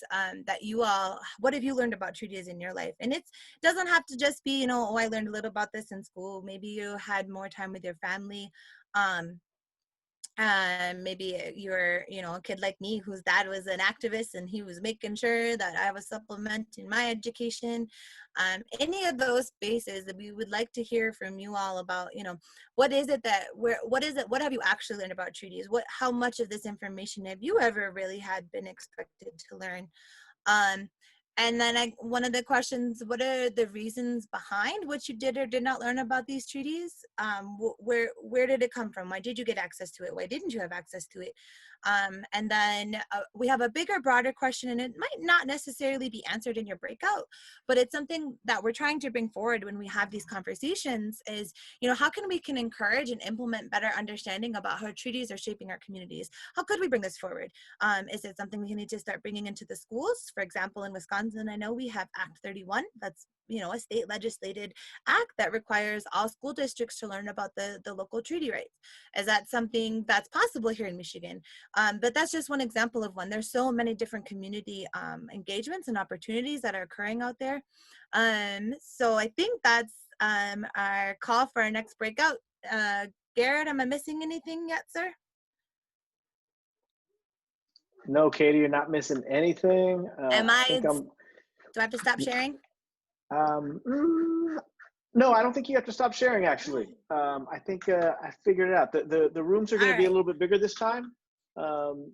that you all, what have you learned about treaties in your life? And it doesn't have to just be, you know, oh, I learned a little about this in school. Maybe you had more time with your family. Maybe you're, you know, a kid like me whose dad was an activist and he was making sure that I was supplementing my education. Any of those spaces that we would like to hear from you all about, you know, what is it, what have you actually learned about treaties? How much of this information have you ever really had been expected to learn? And then one of the questions, what are the reasons behind what you did or did not learn about these treaties? Where did it come from? Why did you get access to it? Why didn't you have access to it? And then we have a bigger, broader question, and it might not necessarily be answered in your breakout, but it's something that we're trying to bring forward when we have these conversations is, you know, how can we encourage and implement better understanding about how treaties are shaping our communities? How could we bring this forward? Is it something we need to start bringing into the schools? For example, in Wisconsin, I know we have Act 31. That's, you know, a state legislated act that requires all school districts to learn about the local treaty rights. Is that something that's possible here in Michigan? But that's just one example of one. There's so many different community engagements and opportunities that are occurring out there. So I think that's our call for our next breakout. Garrett, am I missing anything yet, sir? No, Katie, you're not missing anything. Do I have to stop sharing? No, I don't think you have to stop sharing, actually. I think I figured it out. The rooms are going to be a little bit bigger this time.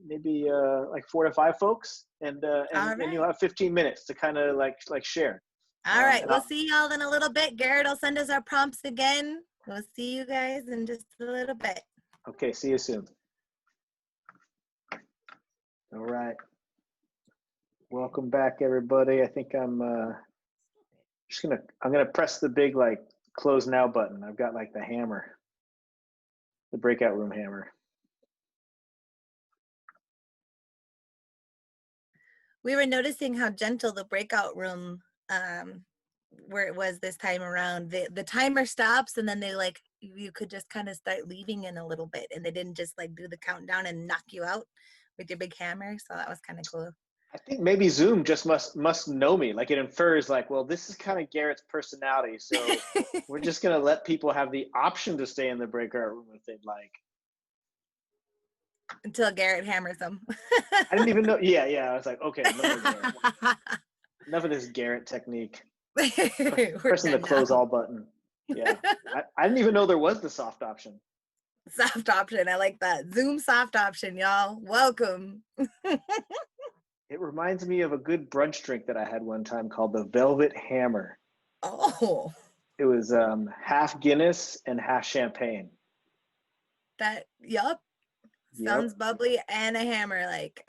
Maybe like 4 to 5 folks, and you'll have 15 minutes to kind of like share. All right, we'll see y'all in a little bit. Garrett will send us our prompts again. We'll see you guys in just a little bit. Okay, see you soon. All right. Welcome back, everybody. I think I'm gonna press the big like close now button. I've got like the hammer, the breakout room hammer. We were noticing how gentle the breakout room where it was this time around. The timer stops, and then they like, you could just kind of start leaving in a little bit, and they didn't just like do the countdown and knock you out with your big hammer. So that was kind of cool. I think maybe Zoom just must know me. Like it infers like, well, this is kind of Garrett's personality. So we're just going to let people have the option to stay in the breakout room if they'd like. Until Garrett hammers them. I didn't even know. Yeah. I was like, okay, no more Garrett. Enough of this Garrett technique. Pressing the close all button. Yeah. I didn't even know there was the soft option. Soft option. I like that. Zoom soft option, y'all. Welcome. It reminds me of a good brunch drink that I had one time called the Velvet Hammer. Oh. It was half Guinness and half champagne. Yup. Sounds bubbly and a hammer like.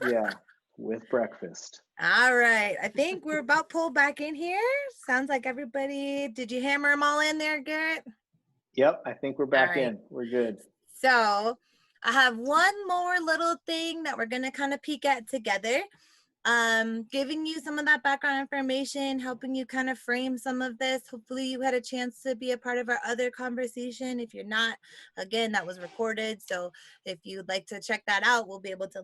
Yeah, with breakfast. All right. I think we're about pulled back in here. Sounds like everybody, did you hammer them all in there, Garrett? Yep, I think we're back in. We're good. So I have one more little thing that we're going to kind of peek at together. Giving you some of that background information, helping you kind of frame some of this. Hopefully you had a chance to be a part of our other conversation. If you're not, again, that was recorded. So if you'd like to check that out, we'll be able to,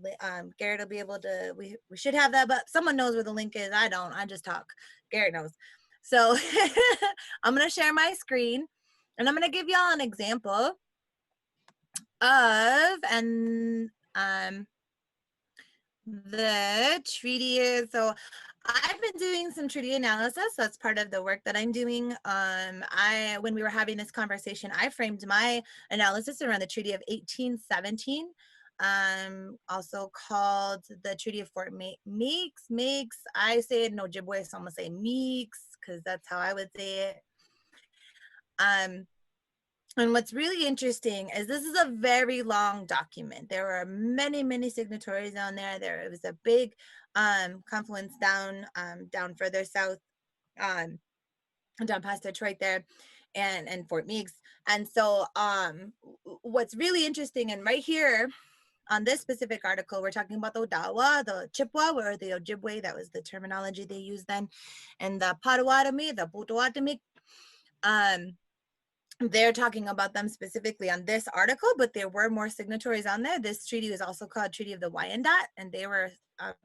Garrett will be able to, we should have that, but someone knows where the link is. I don't, I just talk. Garrett knows. So I'm going to share my screen and I'm going to give y'all an example of, the treaty is, so I've been doing some treaty analysis. That's part of the work that I'm doing. When we were having this conversation, I framed my analysis around the Treaty of 1817, also called the Treaty of Fort Meeks. I say it in Ojibwe, so I'm gonna say Meeks because that's how I would say it. And what's really interesting is this is a very long document. There were many, many signatories on there. It was a big confluence down further south, down past Detroit there, and Fort Meeks. And so what's really interesting, and right here on this specific article, we're talking about the Odawa, the Chippewa, or the Ojibwe, that was the terminology they used then, and the Potawatomi, the Potawatomi. They're talking about them specifically on this article, but there were more signatories on there. This treaty was also called Treaty of the Wyandot, and they were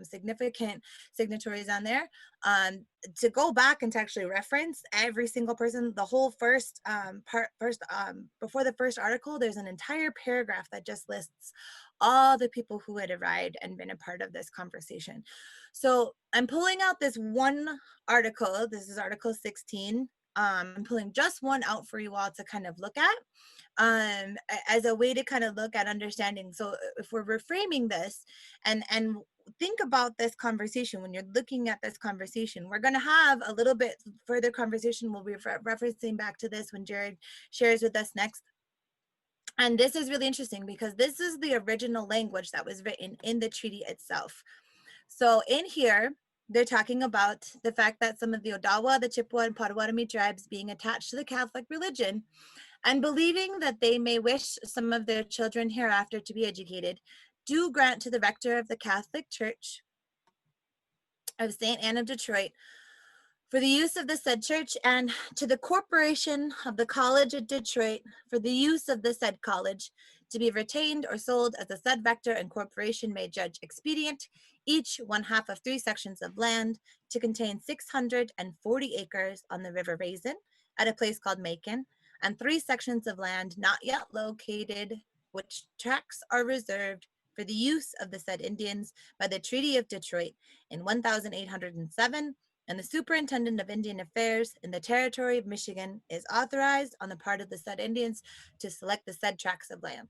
significant signatories on there. To go back and to actually reference every single person, the whole before the first article, there's an entire paragraph that just lists all the people who had arrived and been a part of this conversation. So I'm pulling out this one article. This is Article 16. I'm pulling just one out for you all to kind of look at as a way to kind of look at understanding. So if we're reframing this and think about this conversation, when you're looking at this conversation, we're going to have a little bit further conversation. We'll be referencing back to this when Jared shares with us next. And this is really interesting because this is the original language that was written in the treaty itself. So in here, they're talking about the fact that some of the Odawa, the Chippewa, and Potawatomi tribes being attached to the Catholic religion and believing that they may wish some of their children hereafter to be educated, do grant to the rector of the Catholic Church of St. Anne of Detroit for the use of the said church, and to the corporation of the College of Detroit for the use of the said college, to be retained or sold as the said rector and corporation may judge expedient, each 1/2 of 3 sections of land to contain 640 acres on the River Raisin at a place called Macon, and 3 sections of land not yet located, which tracts are reserved for the use of the said Indians by the Treaty of Detroit in 1807, and the Superintendent of Indian Affairs in the Territory of Michigan is authorized on the part of the said Indians to select the said tracts of land.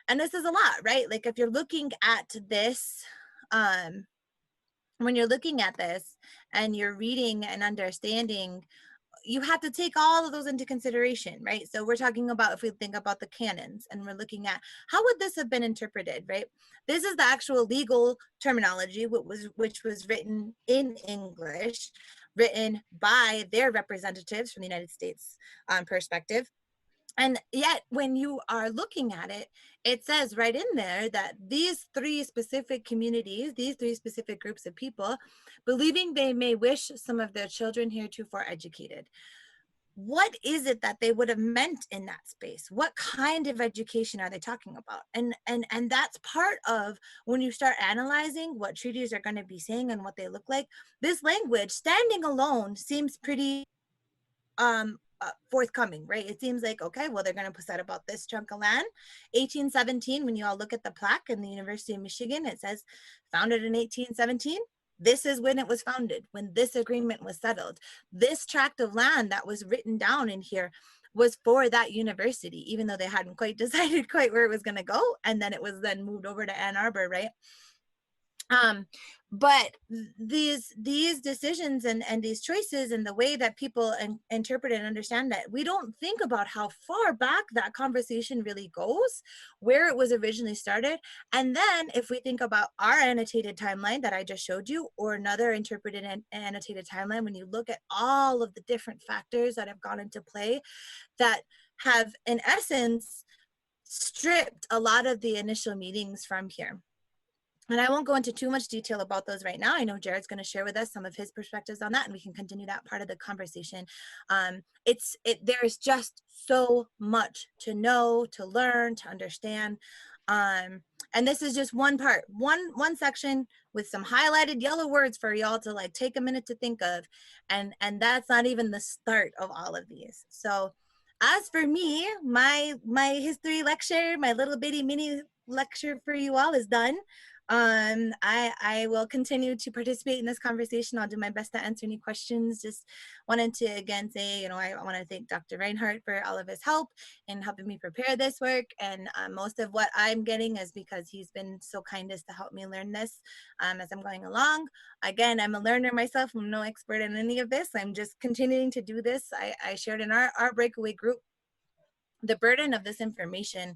And this is a lot, right? Like if you're looking at this, when you're looking at this and you're reading and understanding, you have to take all of those into consideration, right? So we're talking about, if we think about the canons and we're looking at how would this have been interpreted, right? This is the actual legal terminology, which was written in English, written by their representatives from the United States perspective. And yet when you are looking at it, it says right in there that these 3 specific communities, these 3 specific groups of people, believing they may wish some of their children heretofore educated. what is it that they would have meant in that space? What kind of education are they talking about? And that's part of when you start analyzing what treaties are going to be saying and what they look like. This language standing alone seems pretty forthcoming, right? It seems like, okay, well, they're going to set about this chunk of land. 1817, when you all look at the plaque in the University of Michigan, it says founded in 1817. This is when it was founded, when this agreement was settled. This tract of land that was written down in here was for that university, even though they hadn't quite decided quite where it was going to go. And then it was then moved over to Ann Arbor, right? But these decisions and these choices and the way that people interpret and understand that, we don't think about how far back that conversation really goes, where it was originally started. And then if we think about our annotated timeline that I just showed you, or another interpreted and annotated timeline, when you look at all of the different factors that have gone into play that have in essence stripped a lot of the initial meetings from here. And I won't go into too much detail about those right now. I know Jared's going to share with us some of his perspectives on that, and we can continue that part of the conversation. There's just so much to know, to learn, to understand. And this is just one part, one section with some highlighted yellow words for y'all to like take a minute to think of. And that's not even the start of all of these. So as for me, my history lecture, my little bitty mini lecture for you all is done. I will continue to participate in this conversation. I'll do my best to answer any questions. Just wanted to again say, I want to thank Dr. Reinhardt for all of his help in helping me prepare this work. And most of what I'm getting is because he's been so kind as to help me learn this as I'm going along. Again, I'm a learner myself. I'm no expert in any of this. I'm just continuing to do this. I shared in our breakaway group the burden of this information.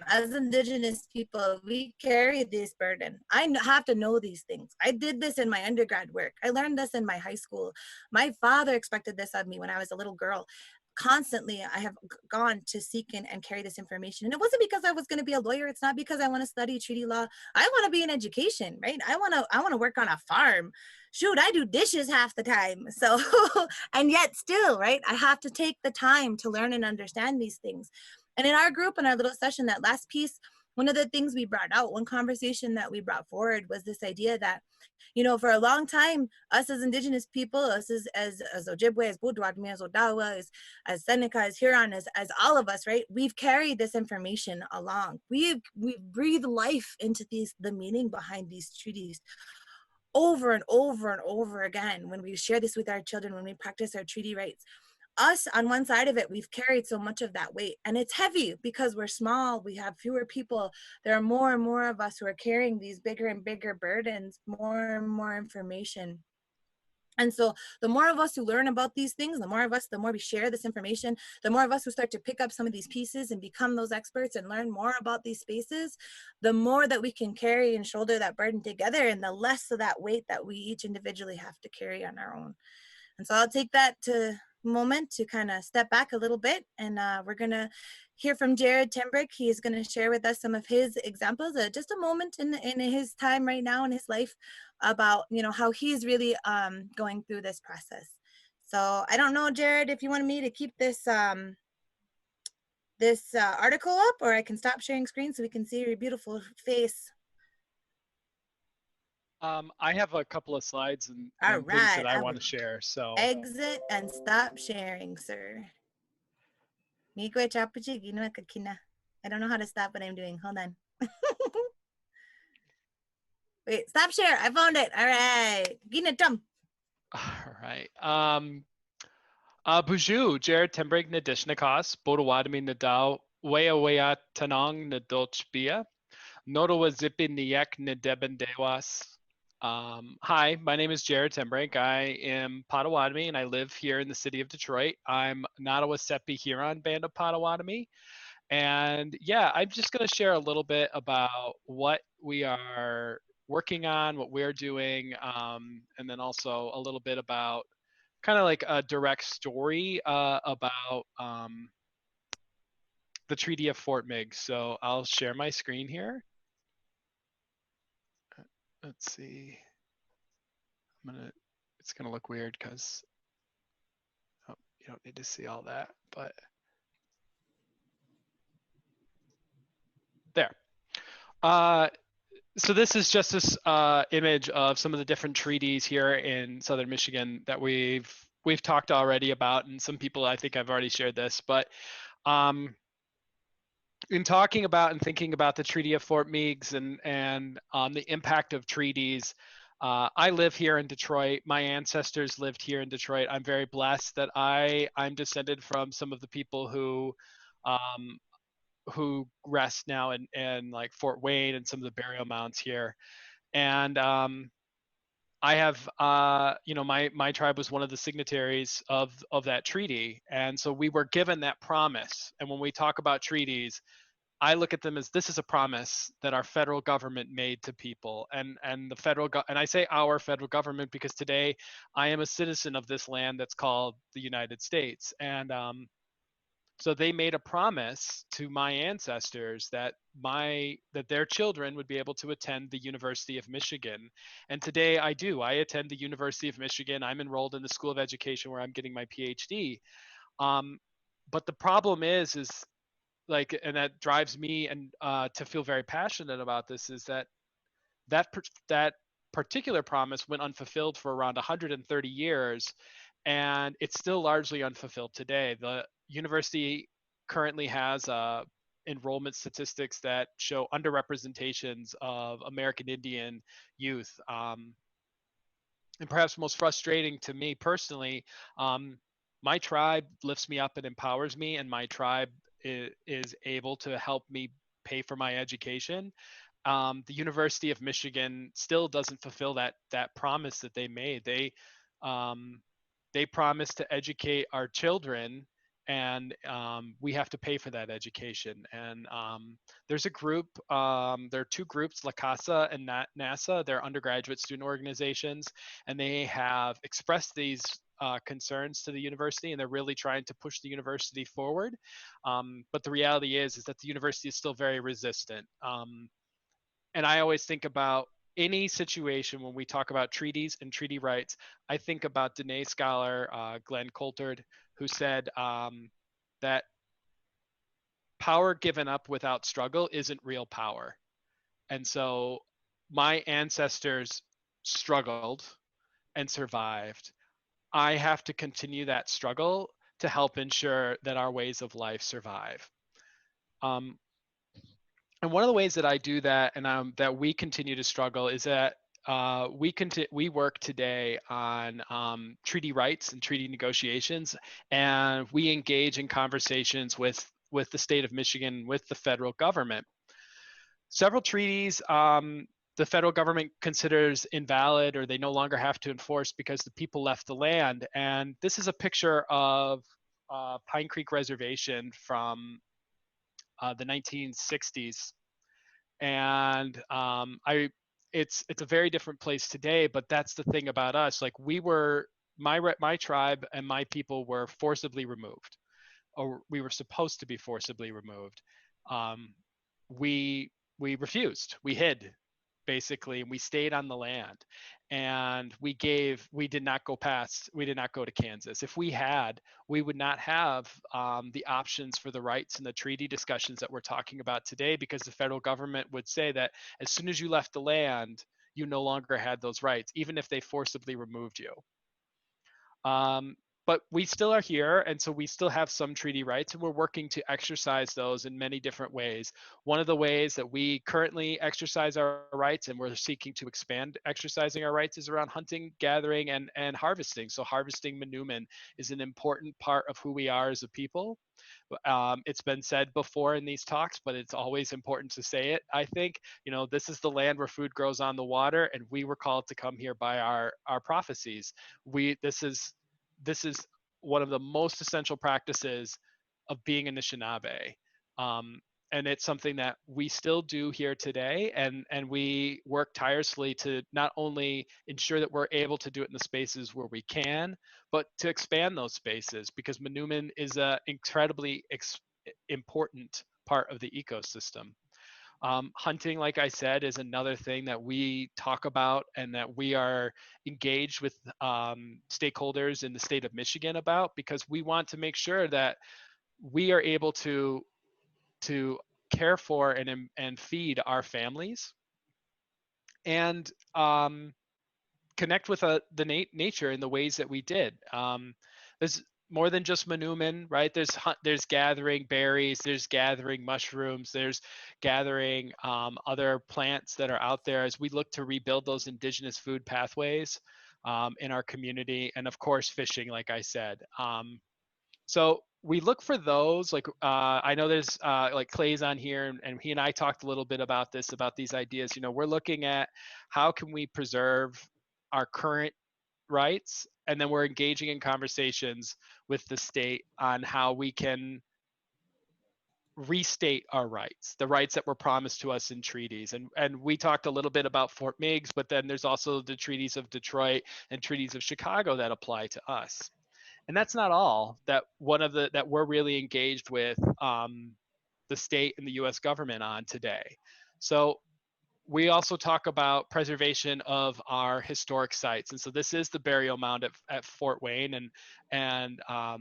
As Indigenous people, we carry this burden. I have to know these things. I did this in my undergrad work. I learned this in my high school. My father expected this of me when I was a little girl. Constantly, I have gone to seek and carry this information. And it wasn't because I was going to be a lawyer. It's not because I want to study treaty law. I want to be in education, right? I want to work on a farm. Shoot, I do dishes half the time. So, and yet still, right? I have to take the time to learn and understand these things. And in our group, in our little session, that last piece, one of the things we brought out, one conversation that we brought forward was this idea that, for a long time, us as Indigenous people, us as Ojibwe, as Maada'oonidiwag, as Odawa, as Seneca, as Huron, as all of us, right? We've carried this information along. We've breathed life into the meaning behind these treaties over and over and over again. When we share this with our children, when we practice our treaty rights, us on one side of it, we've carried so much of that weight, and it's heavy because we're small, we have fewer people. There are more and more of us who are carrying these bigger and bigger burdens, more and more information. And so the more of us who learn about these things, the more we share this information, the more of us who start to pick up some of these pieces and become those experts and learn more about these spaces, the more that we can carry and shoulder that burden together, and the less of that weight that we each individually have to carry on our own. And so I'll take that moment to kind of step back a little bit, and we're going to hear from Jared Timbrik. He is going to share with us some of his examples, just a moment in his time right now in his life about, how he's really going through this process. So I don't know, Jared, if you wanted me to keep this article up, or I can stop sharing screen so we can see your beautiful face. I have a couple of slides and things that I want to share. So exit and stop sharing, sir. I don't know how to stop what I'm doing. Hold on. Wait, stop share. I found it. All right. All right. Buju, Jared Timbrik Nadishnakas, Bodawadami Nadal, Wea Tanong Nadolchbia, Nodawa Zipi Niek Nadeben Dewas. Hi, my name is Jared Timbrik. I am Potawatomi and I live here in the city of Detroit. I'm Nottawa Huron Band of Potawatomi. And yeah, I'm just going to share a little bit about what we are working on, what we're doing, and then also a little bit about kind of like a direct story about the Treaty of Fort Meigs. So I'll share my screen here. Let's see. It's gonna look weird because you don't need to see all that, but there. So this is just this image of some of the different treaties here in southern Michigan that we've talked already about, and some people, I think I've already shared this, but in talking about and thinking about the Treaty of Fort Meigs and the impact of treaties, I live here in Detroit. My ancestors lived here in Detroit. I'm very blessed that I'm descended from some of the people who rest now in like Fort Wayne and some of the burial mounds here. And I have, my tribe was one of the signatories of that treaty, and so we were given that promise. And when we talk about treaties, I look at them as this is a promise that our federal government made to people, and and I say our federal government because today I am a citizen of this land that's called the United States, and so they made a promise to my ancestors that their children would be able to attend the University of Michigan. And today I do. I attend the University of Michigan. I'm enrolled in the School of Education where I'm getting my PhD. But the problem is like, and that drives me and to feel very passionate about this, is that particular promise went unfulfilled for around 130 years, and it's still largely unfulfilled today. The university currently has enrollment statistics that show underrepresentations of American Indian youth. And perhaps most frustrating to me personally, my tribe lifts me up and empowers me, and my tribe is able to help me pay for my education. The University of Michigan still doesn't fulfill that promise that they made. They promised to educate our children, and we have to pay for that education. And there's a group, there are two groups, La Casa and NASA. They're undergraduate student organizations, and they have expressed these concerns to the university, and they're really trying to push the university forward. But the reality is that the university is still very resistant. And I always think about any situation when we talk about treaties and treaty rights. I think about Dene scholar Glenn Coulthard, who said that power given up without struggle isn't real power. And so my ancestors struggled and survived. I have to continue that struggle to help ensure that our ways of life survive. And one of the ways that I do that, and that we continue to struggle, is that we work today on treaty rights and treaty negotiations, and we engage in conversations with the state of Michigan, with the federal government. Several treaties the federal government considers invalid, or they no longer have to enforce because the people left the land. And this is a picture of Pine Creek Reservation from the 1960s, and it's a very different place today. But that's the thing about us. Like, my tribe and my people were forcibly removed, or we were supposed to be forcibly removed. We refused. We hid, basically, and we stayed on the land. And we did not go to Kansas. If we had, we would not have the options for the rights and the treaty discussions that we're talking about today, because the federal government would say that as soon as you left the land, you no longer had those rights, even if they forcibly removed you. But we still are here, and so we still have some treaty rights, and we're working to exercise those in many different ways. One of the ways that we currently exercise our rights, and we're seeking to expand exercising our rights, is around hunting, gathering, and harvesting. So harvesting manoomin is an important part of who we are as a people. It's been said before in these talks, but it's always important to say it. I think, this is the land where food grows on the water, and we were called to come here by our prophecies. This is one of the most essential practices of being Anishinaabe. And it's something that we still do here today, and we work tirelessly to not only ensure that we're able to do it in the spaces where we can, but to expand those spaces, because manoomin is an incredibly important part of the ecosystem. Hunting, like I said, is another thing that we talk about and that we are engaged with stakeholders in the state of Michigan about, because we want to make sure that we are able to care for and feed our families and connect with the nature in the ways that we did. There's more than just manoomin, right? There's gathering berries, there's gathering mushrooms, there's gathering other plants that are out there as we look to rebuild those indigenous food pathways in our community, and of course fishing, like I said. So we look for those, like I know there's like Clay's on here, and he and I talked a little bit about this, about these ideas. You know, we're looking at how can we preserve our current rights, and then we're engaging in conversations with the state on how we can restate our rights, the rights that were promised to us in treaties. And we talked a little bit about Fort Meigs, but then there's also the treaties of Detroit and treaties of Chicago that apply to us. And that's not all that we're really engaged with the state and the U.S. government on today. So we also talk about preservation of our historic sites, and so this is the burial mound at Fort Wayne, and I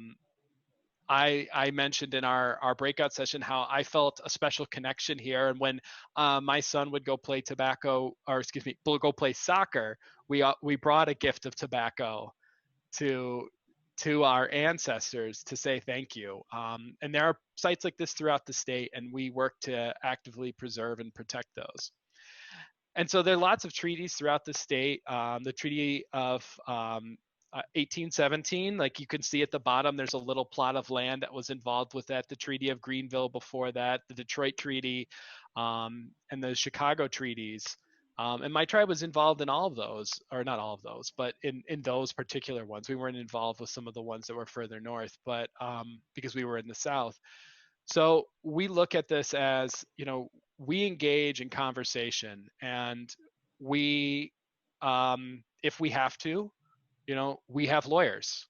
mentioned in our breakout session how I felt a special connection here, and when my son would go play go play soccer, we brought a gift of tobacco to our ancestors to say thank you. And there are sites like this throughout the state, and we work to actively preserve and protect those. And so there are lots of treaties throughout the state. The Treaty of 1817, like you can see at the bottom, there's a little plot of land that was involved with that. The Treaty of Greenville before that, the Detroit Treaty, and the Chicago treaties. And my tribe was involved in all of those, or not all of those, but in those particular ones. We weren't involved with some of the ones that were further north, but because we were in the South. So we look at this as, you know, we engage in conversation, and we, if we have to, you know, we have lawyers.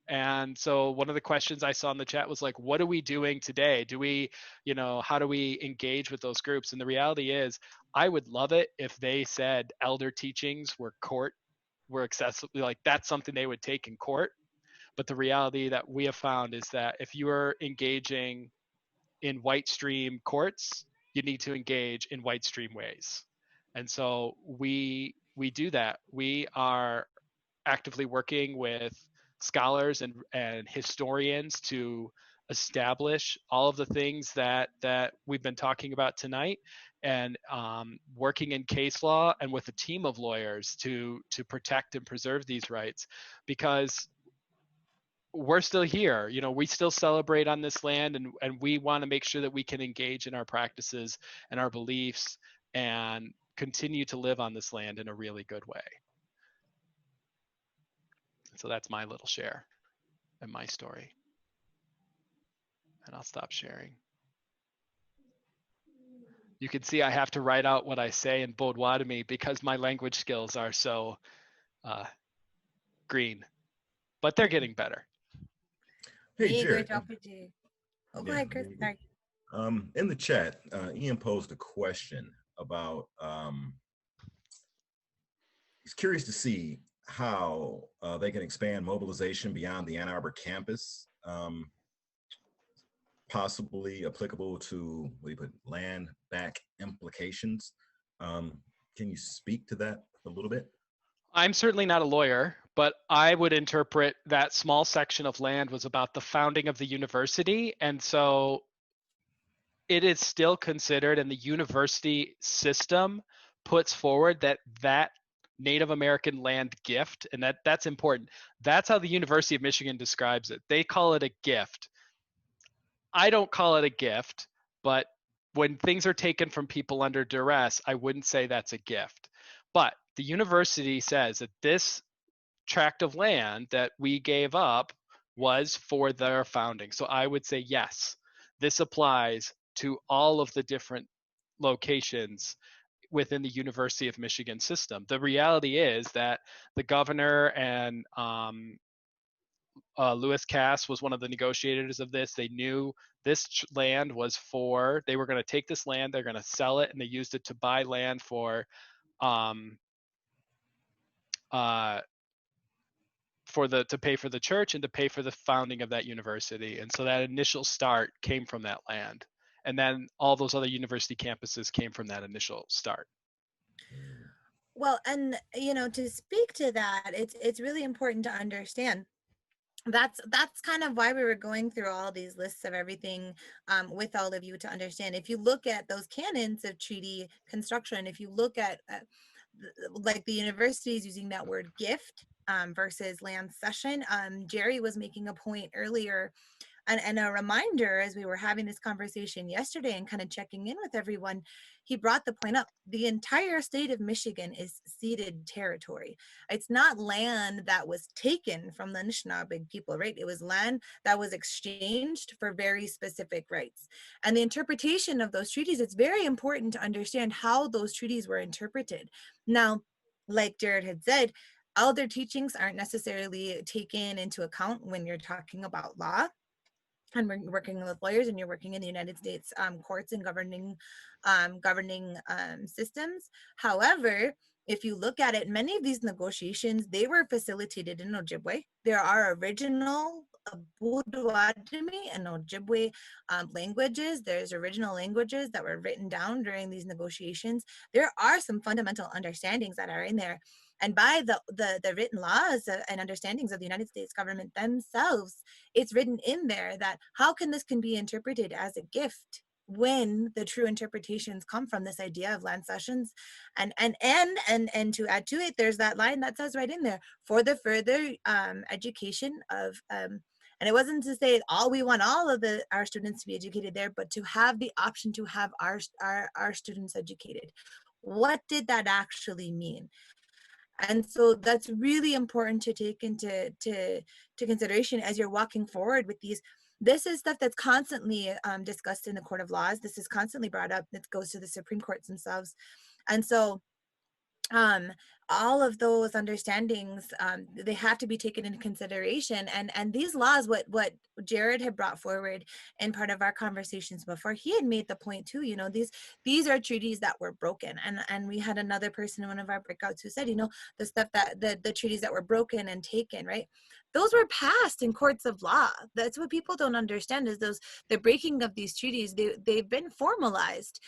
And so one of the questions I saw in the chat was like, what are we doing today? Do we, you know, how do we engage with those groups? And the reality is, I would love it if they said elder teachings were accessible, like that's something they would take in court. But the reality that we have found is that if you are engaging in white stream courts, you need to engage in white stream ways. And so we do that. We are actively working with scholars and historians to establish all of the things that we've been talking about tonight, and working in case law and with a team of lawyers to protect and preserve these rights, because we're still here. You know, we still celebrate on this land, and we want to make sure that we can engage in our practices and our beliefs and continue to live on this land in a really good way. So that's my little share and my story. And I'll stop sharing. You can see I have to write out what I say in Bodwadami because my language skills are so green, but they're getting better. Hey, Jared. Oh, go ahead, Chris. Sorry. In the chat, Ian posed a question about, he's curious to see how they can expand mobilization beyond the Ann Arbor campus, possibly applicable to land back implications. Can you speak to that a little bit? I'm certainly not a lawyer, but I would interpret that small section of land was about the founding of the university. And so it is still considered, and the university system puts forward that Native American land gift, and that's important. That's how the University of Michigan describes it. They call it a gift. I don't call it a gift, but when things are taken from people under duress, I wouldn't say that's a gift. But the university says that this tract of land that we gave up was for their founding. So I would say, yes, this applies to all of the different locations within the University of Michigan system. The reality is that the governor and Lewis Cass was one of the negotiators of this. They knew this land was they were going to take this land, they're going to sell it, and they used it to buy land for to pay for the church and to pay for the founding of that university. And so that initial start came from that land. And then all those other university campuses came from that initial start. Well, and to speak to that, it's really important to understand that's kind of why we were going through all these lists of everything with all of you, to understand. If you look at those canons of treaty construction, if you look at like the universities using that word gift versus land cession, Jerry was making a point earlier, and a reminder as we were having this conversation yesterday and kind of checking in with everyone. He brought the point up: the entire state of Michigan is ceded territory. It's not land that was taken from the Anishinaabe people, right? It was land that was exchanged for very specific rights. And the interpretation of those treaties, it's very important to understand how those treaties were interpreted. Now, like Jared had said, all their teachings aren't necessarily taken into account when you're talking about law and we're working with lawyers and you're working in the United States courts and governing systems. However, if you look at it, many of these negotiations, they were facilitated in Ojibwe. There are original Maada'oonidiwag and Ojibwe languages. There's original languages that were written down during these negotiations. There are some fundamental understandings that are in there. And by the written laws and understandings of the United States government themselves, it's written in there that how can this can be interpreted as a gift when the true interpretations come from this idea of land cessions. And to add to it, there's that line that says right in there, for the further education of and it wasn't to say we want all of our students to be educated there, but to have the option to have our students educated. What did that actually mean? And so that's really important to take into consideration as you're walking forward with these. This is stuff that's constantly discussed in the Court of Laws. This is constantly brought up. It goes to the Supreme Courts themselves. And so all of those understandings, they have to be taken into consideration. And these laws, what Jared had brought forward in part of our conversations before, he had made the point too, these are treaties that were broken. And we had another person in one of our breakouts who said, the stuff that the treaties that were broken and taken, right? Those were passed in courts of law. That's what people don't understand, is the breaking of these treaties, they've been formalized.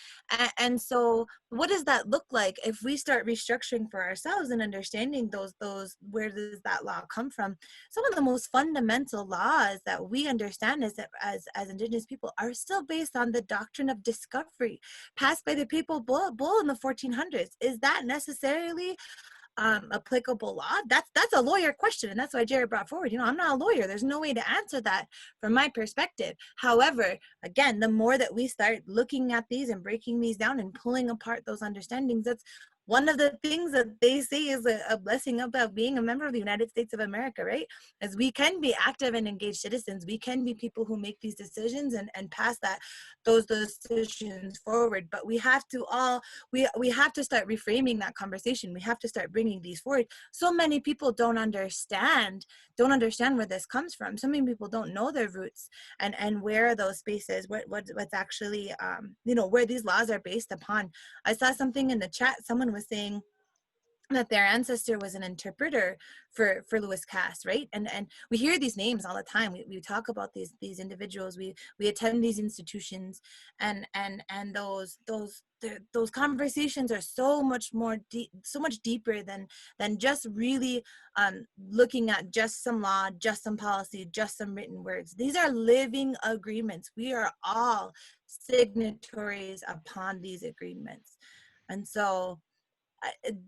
And so what does that look like if we start restructuring for ourselves and understanding those where does that law come from? Some of the most fundamental laws that we understand as Indigenous people are still based on the doctrine of discovery passed by the Papal Bull in the 1400s. Is that necessarily applicable law? That's a lawyer question, and that's why Jared brought forward. I'm not a lawyer. There's no way to answer that from my perspective. However, again, the more that we start looking at these and breaking these down and pulling apart those understandings, that's one of the things that they say is a blessing about being a member of the United States of America, right? As we can be active and engaged citizens, we can be people who make these decisions and pass those decisions forward. But we have to we have to start reframing that conversation. We have to start bringing these forward. So many people don't understand where this comes from. So many people don't know their roots and where those spaces, what's actually where these laws are based upon. I saw something in the chat. Someone was saying that their ancestor was an interpreter for Lewis Cass, right? And we hear these names all the time. We talk about these individuals. We attend these institutions, and those conversations are so much deeper than just really looking at just some law, just some policy, just some written words. These are living agreements. We are all signatories upon these agreements, and so.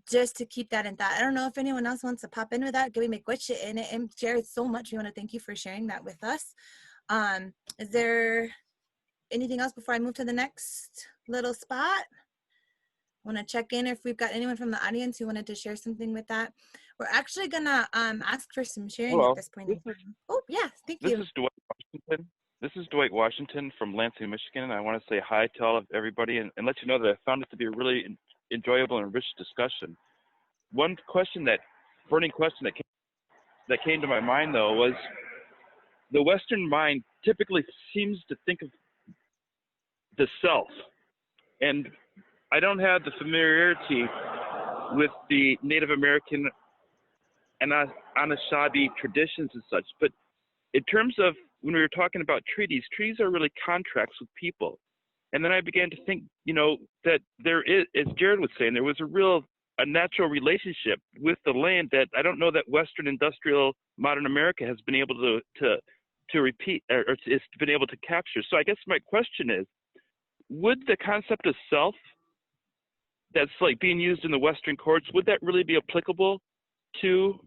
Just to keep that in thought. I don't know if anyone else wants to pop in with that. Give me a question in it. And Jared, so much. We want to thank you for sharing that with us. Is there anything else before I move to the next little spot? I want to check in if we've got anyone from the audience who wanted to share something with that. We're actually gonna ask for some sharing at this point in time. Oh, yeah, thank you. This is Dwight Washington. This is Dwight Washington from Lansing, Michigan, and I want to say hi to all of everybody and let you know that I found it to be a really enjoyable and rich discussion. One burning question that came to my mind though was, the Western mind typically seems to think of the self, and I don't have the familiarity with the Native American and Anishinaabe traditions and such, but in terms of when we were talking about treaties are really contracts with people. And then I began to think, that there is, as Jared was saying, there was a natural relationship with the land that I don't know that Western industrial modern America has been able to repeat or it's been able to capture. So I guess my question is, would the concept of self that's like being used in the Western courts, would that really be applicable to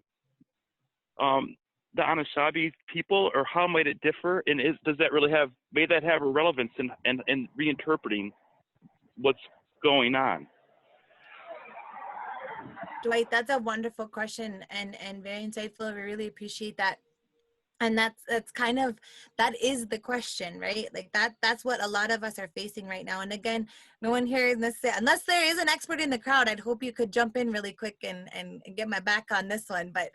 the Anishinaabe people, or how might it differ? And may that have a relevance in reinterpreting what's going on? Dwight, that's a wonderful question and very insightful. We really appreciate that. And that's kind of, that is the question, right? Like that's what a lot of us are facing right now. And again, no one here in this, unless there is an expert in the crowd, I'd hope you could jump in really quick and get my back on this one. But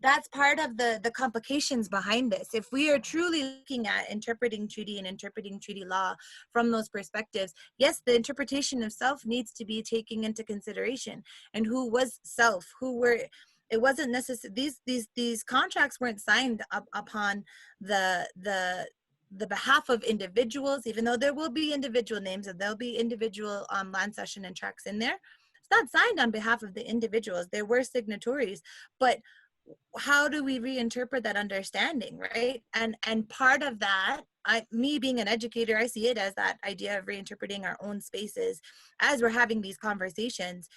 that's part of the complications behind this. If we are truly looking at interpreting treaty and interpreting treaty law from those perspectives, yes, the interpretation of self needs to be taken into consideration. And who was self? It wasn't necessary. These contracts weren't signed upon the behalf of individuals, even though there will be individual names and there'll be individual land cession and tracts in there. It's not signed on behalf of the individuals. There were signatories, but how do we reinterpret that understanding, right? And part of that, me being an educator, I see it as that idea of reinterpreting our own spaces as we're having these conversations.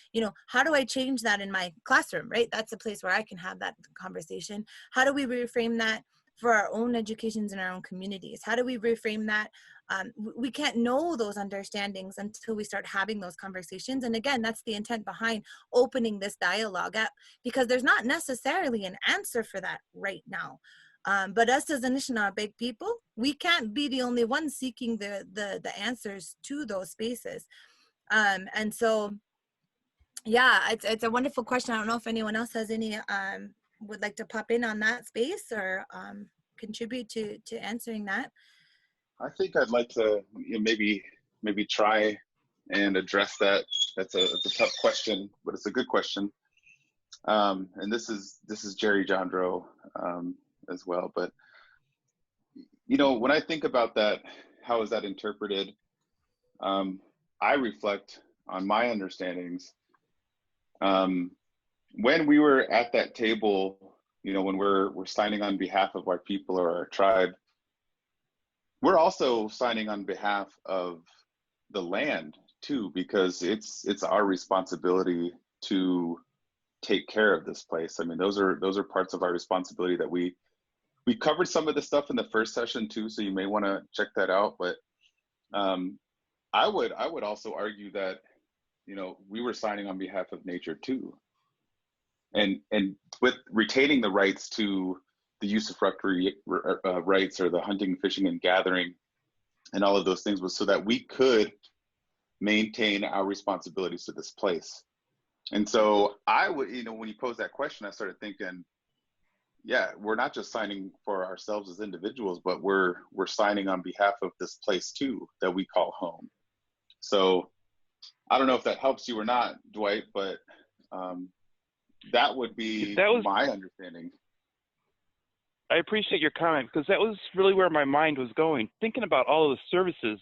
How do I change that in my classroom, right? That's a place where I can have that conversation. How do we reframe that for our own educations in our own communities? How do we reframe that? We can't know those understandings until we start having those conversations. And again, that's the intent behind opening this dialogue up, because there's not necessarily an answer for that right now. But us as Anishinaabe people, we can't be the only ones seeking the answers to those spaces. And so, yeah, it's a wonderful question. I don't know if anyone else has any, would like to pop in on that space or contribute to answering that. I think I'd like to maybe try and address that. It's a tough question, but it's a good question. And this is Jerry Jandro as well. But when I think about that, how is that interpreted? I reflect on my understandings. When we were at that table, when we're signing on behalf of our people or our tribe, we're also signing on behalf of the land too, because it's our responsibility to take care of this place. I mean, those are parts of our responsibility that we covered some of the stuff in the first session too, so you may want to check that out. But I would also argue that we were signing on behalf of nature too, and with retaining the rights to the usufructory rights, or the hunting, fishing, and gathering, and all of those things, was so that we could maintain our responsibilities to this place. And so I would, when you pose that question, I started thinking, yeah, we're not just signing for ourselves as individuals, but we're signing on behalf of this place too, that we call home. So I don't know if that helps you or not, Dwight, but that would be my understanding. I appreciate your comment, because that was really where my mind was going, thinking about all of the services,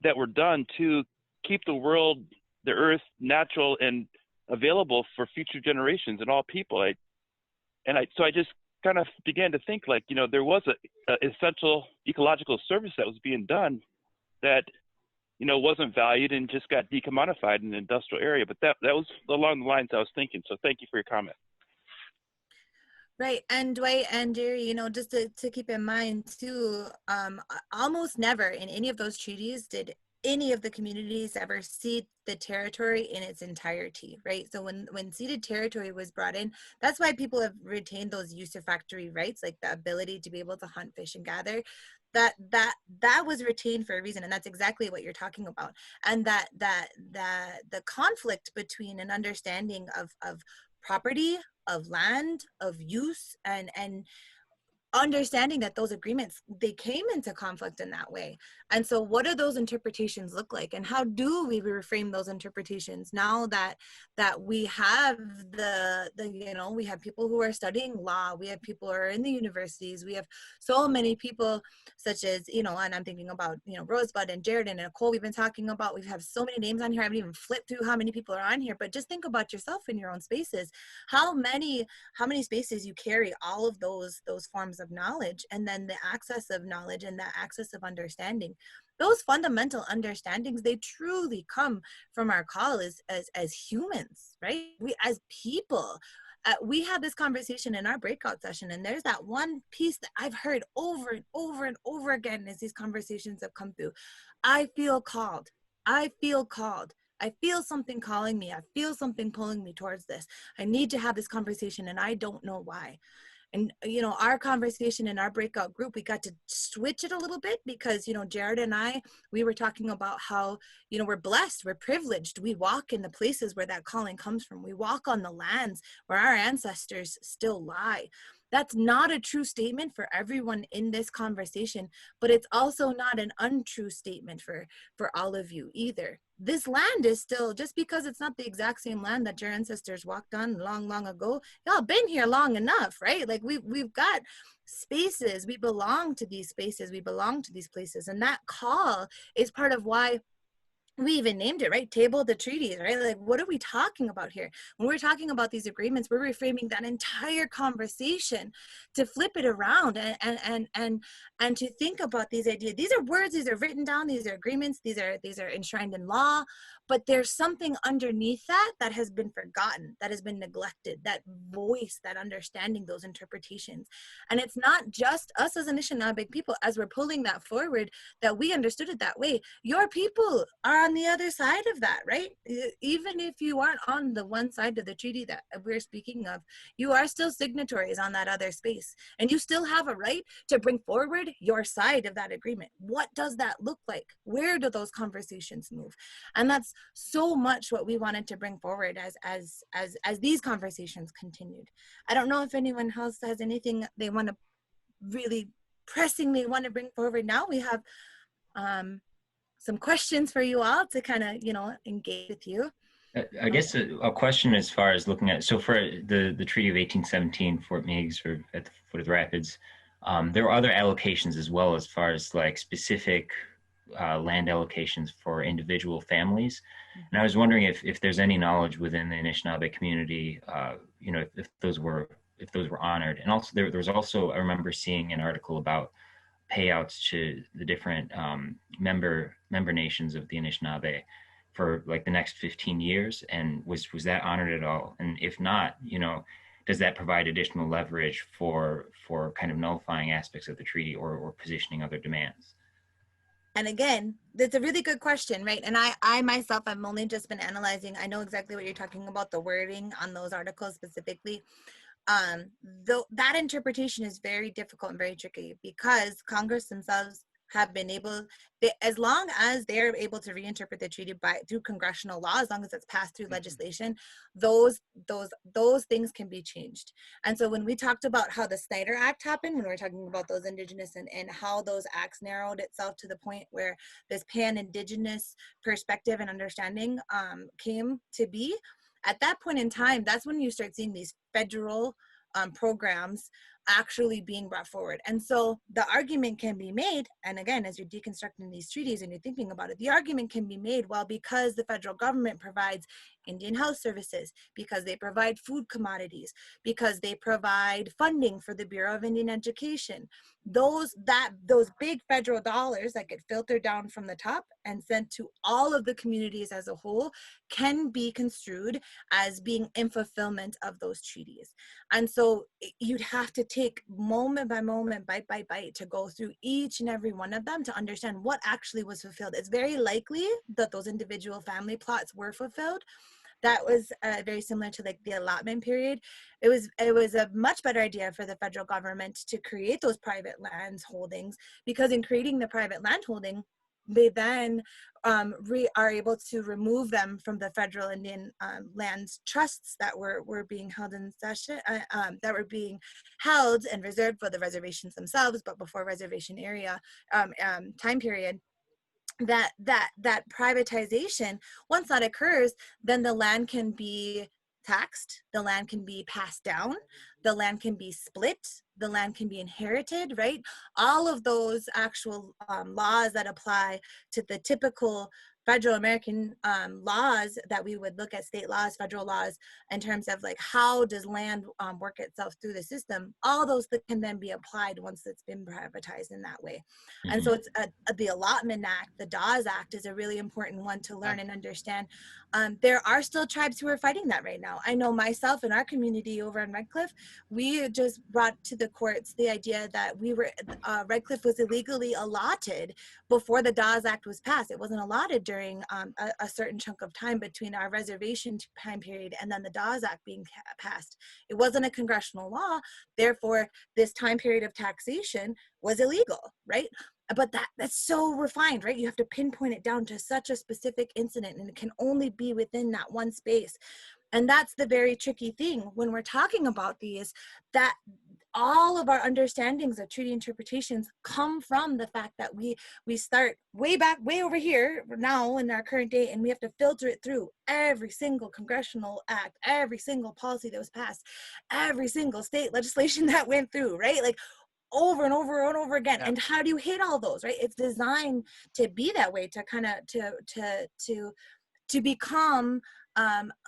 that were done to keep the world, the earth, natural and available for future generations and all people. So I just kind of began to think, like, there was a essential ecological service that was being done that, wasn't valued and just got decommodified in the industrial area. But that was along the lines I was thinking. So thank you for your comment. Right. And Dwight and Jerry, just to keep in mind too, almost never in any of those treaties did any of the communities ever cede the territory in its entirety, right? So when ceded territory was brought in, that's why people have retained those usufructory rights, like the ability to be able to hunt, fish, and gather. That was retained for a reason, and that's exactly what you're talking about. And that the conflict between an understanding of property land, of use, and understanding that those agreements, they came into conflict in that way. And so what do those interpretations look like, and how do we reframe those interpretations now that we have the you know, we have people who are studying law, we have people who are in the universities, we have so many people such as, you know, and I'm thinking about, you know, Rosebud and Jared and Nicole we've been talking about. We have so many names on here. I haven't even flipped through how many people are on here, but just think about yourself in your own spaces. How many spaces you carry all of those forms of knowledge, and then the access of knowledge and the access of understanding. Those fundamental understandings, they truly come from our call as humans, right? We as people. We had this conversation in our breakout session, and there's that one piece that I've heard over and over and over again as these conversations have come through. I feel called. I feel called. I feel something calling me. I feel something pulling me towards this. I need to have this conversation, and I don't know why. And, you know, our conversation in our breakout group, we got to switch it a little bit because, you know, Jared and I, we were talking about how, you know, we're blessed, we're privileged. We walk in the places where that calling comes from. We walk on the lands where our ancestors still lie. That's not a true statement for everyone in this conversation, but it's also not an untrue statement for all of you either. This land is still, just because it's not the exact same land that your ancestors walked on long ago, y'all been here long enough, right? Like we've got spaces, we belong to these spaces, we belong to these places, and that call is part of why we even named it, right? Table of the treaties, right? Like, what are we talking about here? When we're talking about these agreements, we're reframing that entire conversation to flip it around and to think about these ideas. These are words, these are written down, these are agreements, these are enshrined in law, but there's something underneath that has been forgotten, that has been neglected, that voice, that understanding, those interpretations. And it's not just us as Anishinaabe people, as we're pulling that forward, that we understood it that way. Your people are on the other side of that, right? Even if you aren't on the one side of the treaty that we're speaking of, you are still signatories on that other space, and you still have a right to bring forward your side of that agreement. What does that look like? Where do those conversations move? And that's so much what we wanted to bring forward as these conversations continued. I don't know if anyone else has anything they want to really pressingly want to bring forward now. We have some questions for you all to kind of, you know, engage with you. I guess a question as far as looking at, so for the Treaty of 1817, Fort Meigs, or at the foot of the rapids, there were other allocations as well, as far as like specific land allocations for individual families. And I was wondering if there's any knowledge within the Anishinaabe community, you know, if those were honored. And also there was also, I remember seeing an article about payouts to the different member nations of the Anishinaabe for like the next 15 years, and was that honored at all? And if not, you know, does that provide additional leverage for kind of nullifying aspects of the treaty or positioning other demands? And again, that's a really good question, right? And I myself, I've only just been analyzing. I know exactly what you're talking about, the wording on those articles specifically. Though that interpretation is very difficult and very tricky, because Congress themselves have been able, as long as they're able to reinterpret the treaty through congressional law, as long as it's passed through legislation, those things can be changed. And so when we talked about how the Snyder Act happened, when we were talking about those indigenous and how those acts narrowed itself to the point where this pan-indigenous perspective and understanding came to be, at that point in time, that's when you start seeing these federal programs actually being brought forward. And so the argument can be made, and again, as you're deconstructing these treaties and you're thinking about it, the argument can be made, well, because the federal government provides Indian health services, because they provide food commodities, because they provide funding for the Bureau of Indian Education, those big federal dollars that get filtered down from the top and sent to all of the communities as a whole can be construed as being in fulfillment of those treaties. And so you'd have to take moment by moment, bite by bite, to go through each and every one of them to understand what actually was fulfilled. It's very likely that those individual family plots were fulfilled. That was very similar to like the allotment period. It was a much better idea for the federal government to create those private lands holdings, because in creating the private land holding, they then are able to remove them from the federal Indian land trusts that were being held in session, that were being held and reserved for the reservations themselves, but before reservation area time period. That privatization, once that occurs, then the land can be taxed, the land can be passed down, the land can be split, the land can be inherited, right? All of those actual laws that apply to the typical federal American laws that we would look at, state laws, federal laws, in terms of like how does land work itself through the system, all those that can then be applied once it's been privatized in that way. Mm-hmm. And so it's the Allotment Act, the Dawes Act, is a really important one to learn and understand. There are still tribes who are fighting that right now. I know myself in our community over in Red Cliff, we just brought to the courts the idea that Red Cliff was illegally allotted before the Dawes Act was passed. It wasn't allotted during a certain chunk of time between our reservation time period and then the Dawes Act being passed. It wasn't a congressional law, therefore this time period of taxation was illegal, right? But that's so refined, right? You have to pinpoint it down to such a specific incident, and it can only be within that one space. And that's the very tricky thing when we're talking about these, that all of our understandings of treaty interpretations come from the fact that we start way back, way over here now in our current day, and we have to filter it through every single congressional act, every single policy that was passed, every single state legislation that went through, right? Like over and over and over again. Yeah. And how do you hit all those, right? It's designed to be that way, to kind of to become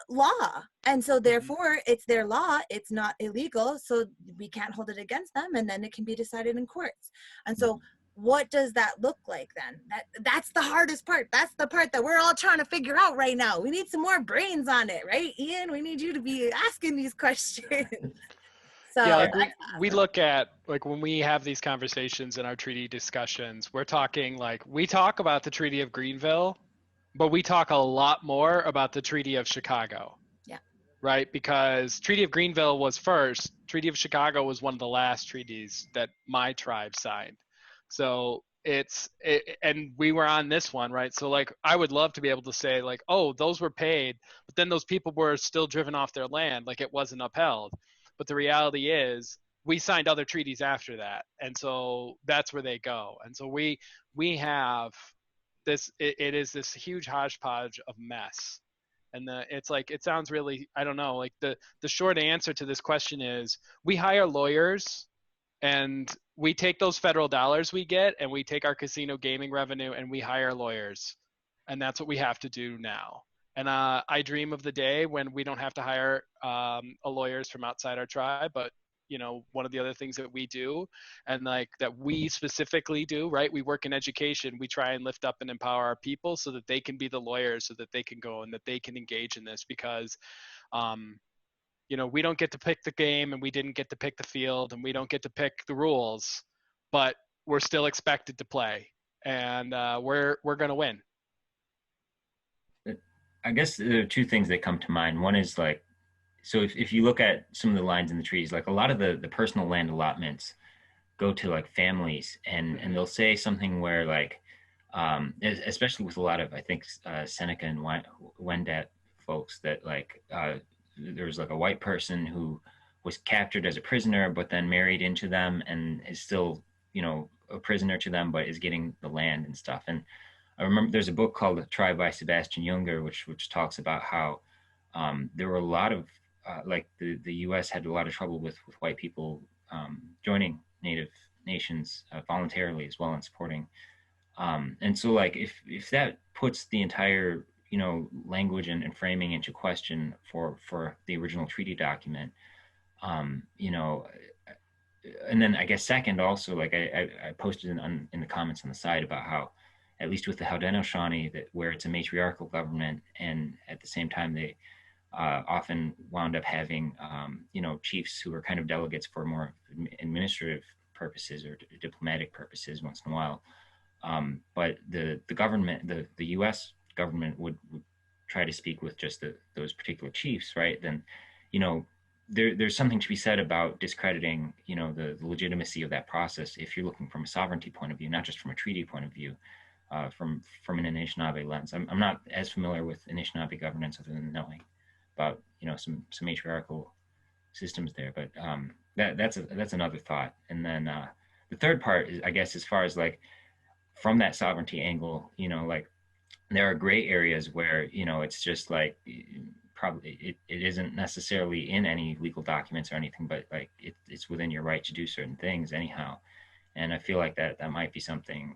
law. And so therefore it's their law, it's not illegal, so we can't hold it against them, and then it can be decided in courts. And so what does that look like then? That's the hardest part. That's the part that we're all trying to figure out right now. We need some more brains on it, right, Ian? We need you to be asking these questions. So yeah, like we look at, like, when we have these conversations in our treaty discussions, we're talking, like, we talk about the Treaty of Greenville, but we talk a lot more about the Treaty of Chicago. Yeah. Right? Because Treaty of Greenville was first. Treaty of Chicago was one of the last treaties that my tribe signed. So and we were on this one, right? So, like, I would love to be able to say, like, oh, those were paid, but then those people were still driven off their land, like it wasn't upheld. But the reality is we signed other treaties after that. And so that's where they go. And so we have this, it is this huge hodgepodge of mess. And it's like, it sounds really, I don't know, like the short answer to this question is we hire lawyers, and we take those federal dollars we get, and we take our casino gaming revenue, and we hire lawyers. And that's what we have to do now. And I dream of the day when we don't have to hire lawyers from outside our tribe, but, you know, one of the other things that we do, and like that we specifically do, right? We work in education. We try and lift up and empower our people so that they can be the lawyers, so that they can go and that they can engage in this, because, you know, we don't get to pick the game, and we didn't get to pick the field, and we don't get to pick the rules, but we're still expected to play, and we're going to win. I guess there are two things that come to mind. One is, like, so if you look at some of the lines in the treaties, like a lot of the personal land allotments go to like families, and they'll say something where, like, especially with a lot of, I think, Seneca and Wendat folks, that like there was like a white person who was captured as a prisoner, but then married into them and is still, you know, a prisoner to them, but is getting the land and stuff. And I remember there's a book called Tribe by Sebastian Junger, which talks about how there were a lot of like the U.S. had a lot of trouble with white people joining Native nations voluntarily as well, and supporting. And so, like, if that puts the entire, you know, language and framing into question for the original treaty document, you know. And then I guess second, also, like I posted in the comments on the side about how, at least with the Haudenosaunee, that where it's a matriarchal government, and at the same time they often wound up having, you know, chiefs who are kind of delegates for more administrative purposes or diplomatic purposes once in a while. But the government, the U.S. government would try to speak with just those particular chiefs, right? Then, you know, there's something to be said about discrediting, you know, the legitimacy of that process if you're looking from a sovereignty point of view, not just from a treaty point of view. from an Anishinaabe lens. I'm not as familiar with Anishinaabe governance other than knowing about some matriarchal systems there, but that's another thought. And then the third part is, I guess, as far as like from that sovereignty angle, like there are gray areas where it's just like probably it isn't necessarily in any legal documents or anything, but like it's within your right to do certain things anyhow. And I feel like that might be something,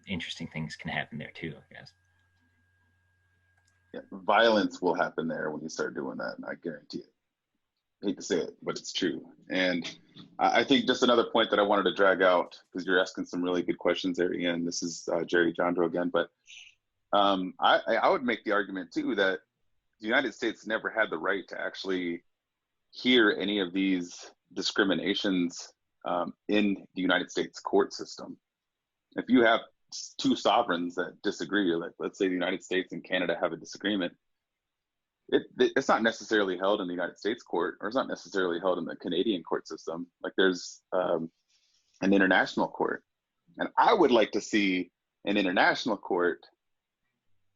interesting things can happen there too, I guess. Yeah, violence will happen there when you start doing that, I guarantee it. I hate to say it, but it's true. And I think just another point that I wanted to drag out, because you're asking some really good questions there, Ian. This is Jerry Jandro again, but I would make the argument too that the United States never had the right to actually hear any of these discriminations in the United States court system. If you have two sovereigns that disagree, like let's say the United States and Canada have a disagreement, it's not necessarily held in the United States court, or it's not necessarily held in the Canadian court system. Like there's an international court. And I would like to see an international court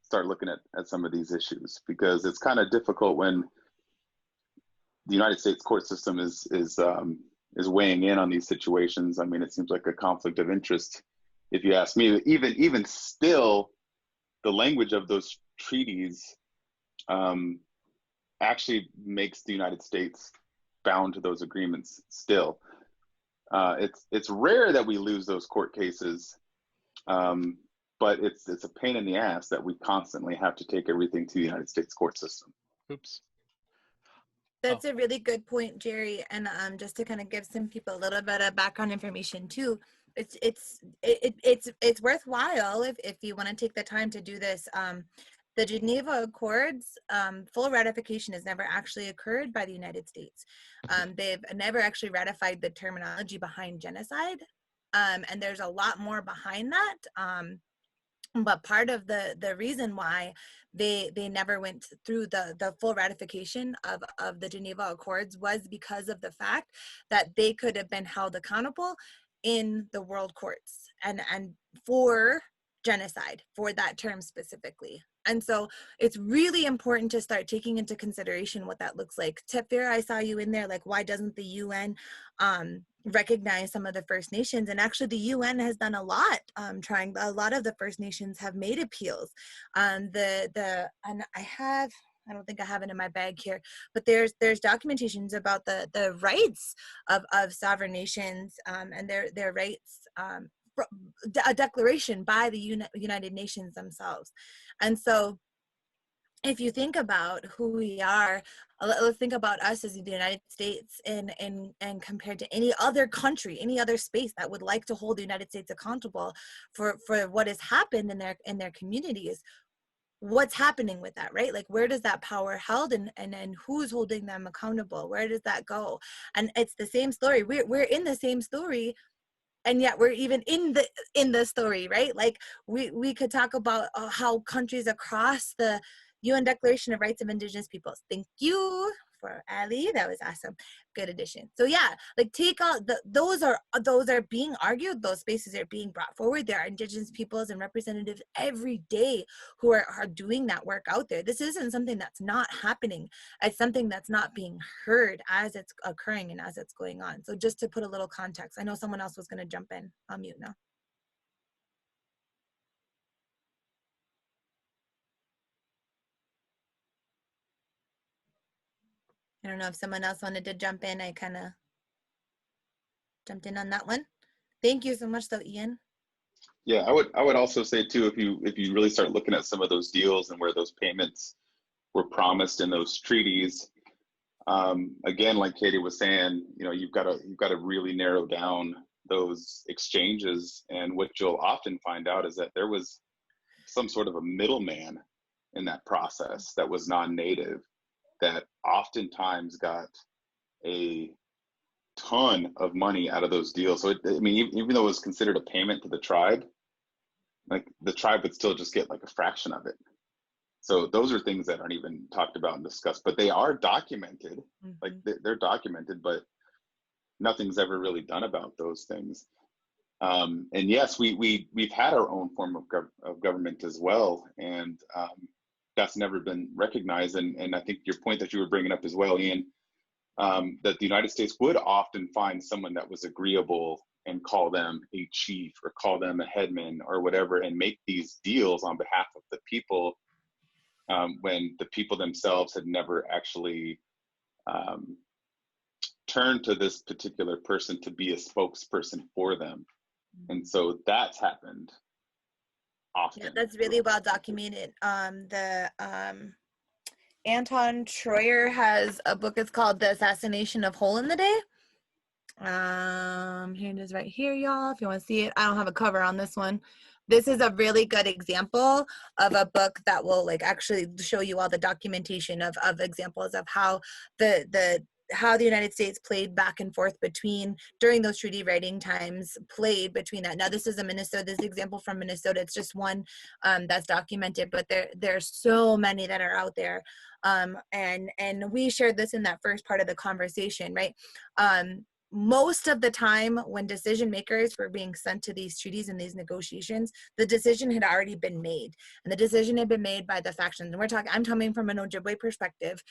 start looking at some of these issues, because it's kind of difficult when the United States court system is weighing in on these situations. I mean, it seems like a conflict of interest, if you ask me. Even still, the language of those treaties actually makes the United States bound to those agreements still. It's rare that we lose those court cases, but it's a pain in the ass that we constantly have to take everything to the United States court system. Oops. That's a really good point, Jerry. And just to kind of give some people a little bit of background information too, it's worthwhile if you want to take the time to do this. The Geneva Accords, full ratification has never actually occurred by the United States. They've never actually ratified the terminology behind genocide. And there's a lot more behind that. But part of the reason why they never went through the full ratification of the Geneva Accords was because of the fact that they could have been held accountable in the world courts and for genocide, for that term specifically. And so it's really important to start taking into consideration what that looks like. Tefira, I saw you in there, like, why doesn't the UN recognize some of the First Nations? And actually the UN has done a lot, a lot of the First Nations have made appeals. And I don't think I have it in my bag here, but there's documentations about the rights of sovereign nations and their rights, a declaration by the United Nations themselves. And so if you think about who we are, let's think about us as the United States and compared to any other country, any other space that would like to hold the United States accountable for what has happened in their communities. What's happening with that, right? Like, where does that power held and who's holding them accountable? Where does that go? And it's the same story. We're in the same story, and yet we're even in the story, right? Like we could talk about how countries across the UN Declaration of Rights of Indigenous Peoples. Thank you for Ali. That was awesome. Good addition. So yeah, like take out those are being argued. Those spaces are being brought forward. There are Indigenous peoples and representatives every day who are doing that work out there. This isn't something that's not happening. It's something that's not being heard as it's occurring and as it's going on. So just to put a little context, I know someone else was going to jump in. I'll mute now. I don't know if someone else wanted to jump in. I kind of jumped in on that one. Thank you so much, though, Ian. Yeah, I would also say too, if you really start looking at some of those deals and where those payments were promised in those treaties, again, like Katie was saying, you've got to really narrow down those exchanges. And what you'll often find out is that there was some sort of a middleman in that process that was non-native, that oftentimes got a ton of money out of those deals. So even though it was considered a payment to the tribe, like the tribe would still just get like a fraction of it. So those are things that aren't even talked about and discussed, but they are documented. Mm-hmm. Like they're documented, but nothing's ever really done about those things. And yes, we've had our own form of government as well, and that's never been recognized. And I think your point that you were bringing up as well, Ian, that the United States would often find someone that was agreeable and call them a chief or call them a headman or whatever, and make these deals on behalf of the people, when the people themselves had never actually turned to this particular person to be a spokesperson for them. And so that's happened often. Yeah, that's really well documented. Anton Troyer has a book. It's called The Assassination of Hole in the Day. Here it is right here, y'all, if you want to see it. I don't have a cover on this one. This is a really good example of a book that will like actually show you all the documentation of examples of how how the United States played back and forth during those treaty writing times, played between that. Now, this is this example from Minnesota. It's just one that's documented, but there's so many that are out there. And we shared this in that first part of the conversation, right? Most of the time when decision makers were being sent to these treaties and these negotiations, the decision had already been made. And the decision had been made by the factions. And I'm coming from an Ojibwe perspective.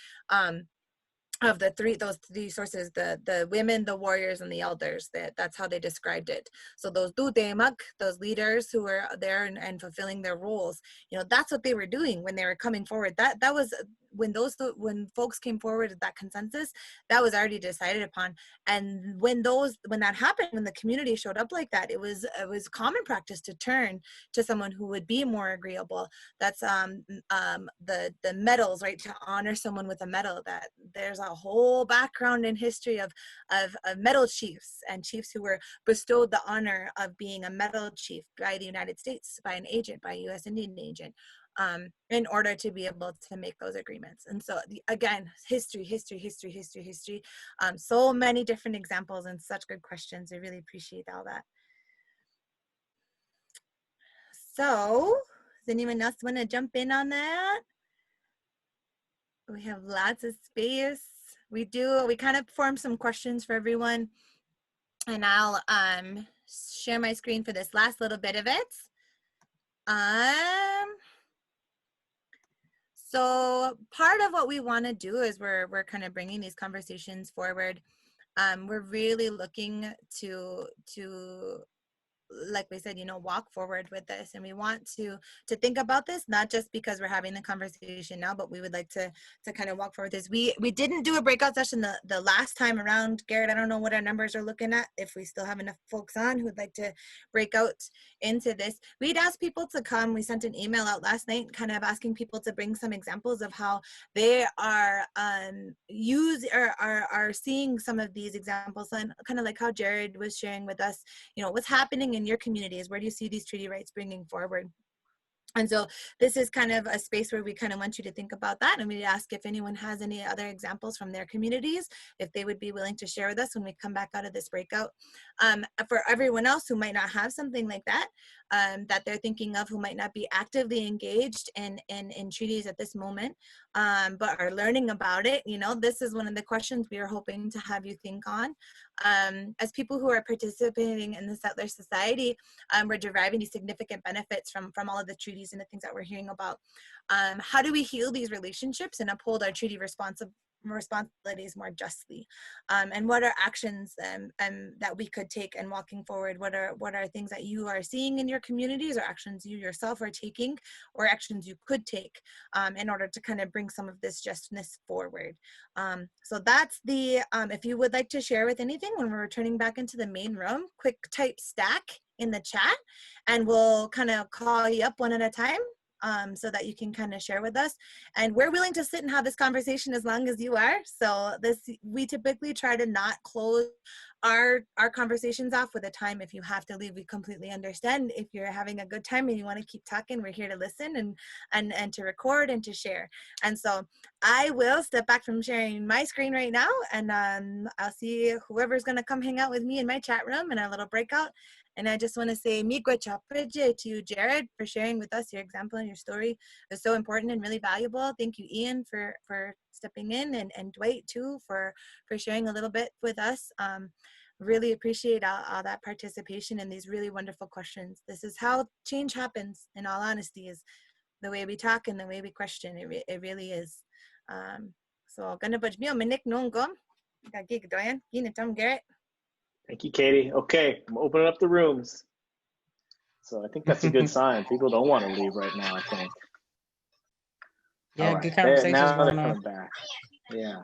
Of those three sources, the women, the warriors, and the elders, that's how they described it. So those dudemak, those leaders who were there and fulfilling their roles, that's what they were doing when they were coming forward. That was when folks came forward with that consensus, that was already decided upon. And when that happened, when the community showed up like that, it was common practice to turn to someone who would be more agreeable. That's the medals, right? To honor someone with a medal. That there's a whole background in history of medal chiefs and chiefs who were bestowed the honor of being a medal chief by the United States, by an agent, by a U.S. Indian agent, in order to be able to make those agreements. And so again, history. So many different examples and such good questions. I really appreciate all that. So does anyone else want to jump in on that? We have lots of space. We kind of formed some questions for everyone, and I'll share my screen for this last little bit of it. So part of what we want to do is we're kind of bringing these conversations forward. We're really looking to like we said, walk forward with this. And we want to think about this, not just because we're having the conversation now, but we would like to kind of walk forward with this. We didn't do a breakout session the last time around. Garrett, I don't know what our numbers are looking at, if we still have enough folks on who would like to break out into this. We'd asked people to come. We sent an email out last night kind of asking people to bring some examples of how they are are seeing some of these examples, and kind of like how Jared was sharing with us, what's happening in your communities. Where do you see these treaty rights bringing forward? And so this is kind of a space where we kind of want you to think about that. And we ask if anyone has any other examples from their communities, if they would be willing to share with us when we come back out of this breakout. For everyone else who might not have something like that, that they're thinking of, who might not be actively engaged in treaties at this moment, but are learning about it, this is one of the questions we are hoping to have you think on. As people who are participating in the settler society, we're deriving these significant benefits from all of the treaties and the things that we're hearing about. How do we heal these relationships and uphold our treaty responsibilities more justly? And what are actions that we could take in walking forward? What are things that you are seeing in your communities, or actions you yourself are taking, or actions you could take in order to kind of bring some of this justness forward? So that's if you would like to share with anything when we're returning back into the main room, quick type stack in the chat, and we'll kind of call you up one at a time. So that you can kind of share with us. And we're willing to sit and have this conversation as long as you are. So we typically try to not close our conversations off with a time. If you have to leave, we completely understand. If you're having a good time and you want to keep talking, we're here to listen and to record and to share. And so I will step back from sharing my screen right now, and I'll see whoever's going to come hang out with me in my chat room in our little breakout. And I just want to say miigwe chapaje to you, Jared, for sharing with us your example and your story. It's so important and really valuable. Thank you, Ian, for stepping in, and Dwight too for sharing a little bit with us. really appreciate all that participation and these really wonderful questions. This is how change happens, in all honesty, is the way we talk and the way we question. It really is. So, gonna budge me on my nick nongum. Garrett. Thank you, Katie. Okay, I'm opening up the rooms. So I think that's a good sign. People don't want to leave right now, I think. Yeah, good conversations now going they're on. coming back. Yeah.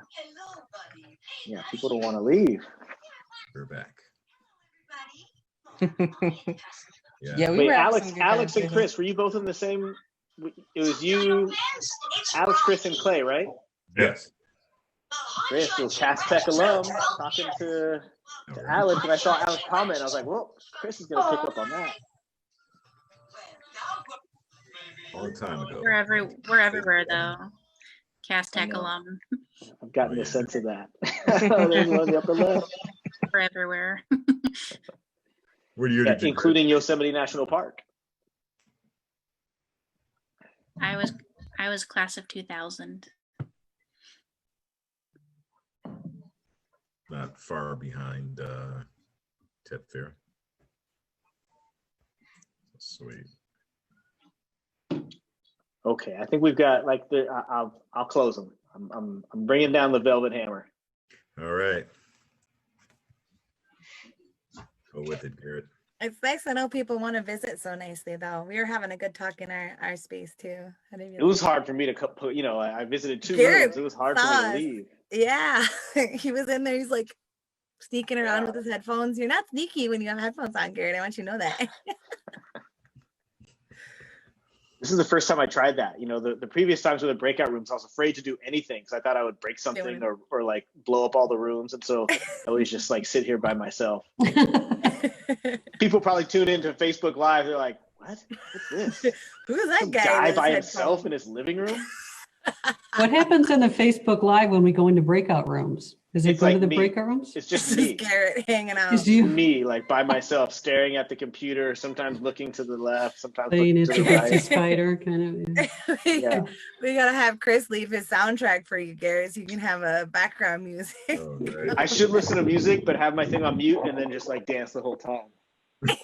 Yeah, people don't want to leave. We're back. Yeah, we Wait, were having Alex some good and conversations. Chris, were you both in the same? It was you, Alex, Chris, and Clay, right? Yes. Chris, so Cass Tech alum, talking to Alex, and I saw Alex comment. I was like, well, Chris is going to pick up on that. A long time ago. We're everywhere though. Cass Tech alum. I've gotten a sense of that. There's one in the upper left. We're everywhere. What year did you including Yosemite National Park? I was class of 2000. Not far behind Tip Fair. Sweet. Okay, I think we've got like I'll close them. I'm bringing down the velvet hammer. All right. Go with it, Garrett. It's nice to know people want to visit so nicely, though. We were having a good talk in our space too. It was hard for me to put. I visited 2 Garrett rooms. It was hard for me to leave. Yeah, he was in there. He's like sneaking around with his headphones. You're not sneaky when you have headphones on, Garrett. I want you to know that. This is the first time I tried that. The previous times with the breakout rooms, I was afraid to do anything because I thought I would break something or like blow up all the rooms. And so I always just like sit here by myself. People probably tune into Facebook Live. They're like, what? What's this? Who's that Some guy by himself in his living room? What happens in the Facebook Live when we go into breakout rooms? Does it go to the breakout rooms? It's just me. Garrett hanging out. Just you? Me, like by myself, staring at the computer, sometimes looking to the left, sometimes Playing looking to the Itsy Bitsy right. Spider, kind of. Yeah. We gotta have Chris leave his soundtrack for you, Garrett, so you can have a background music. Oh, right. I should listen to music, but have my thing on mute and then just like dance the whole time. Like,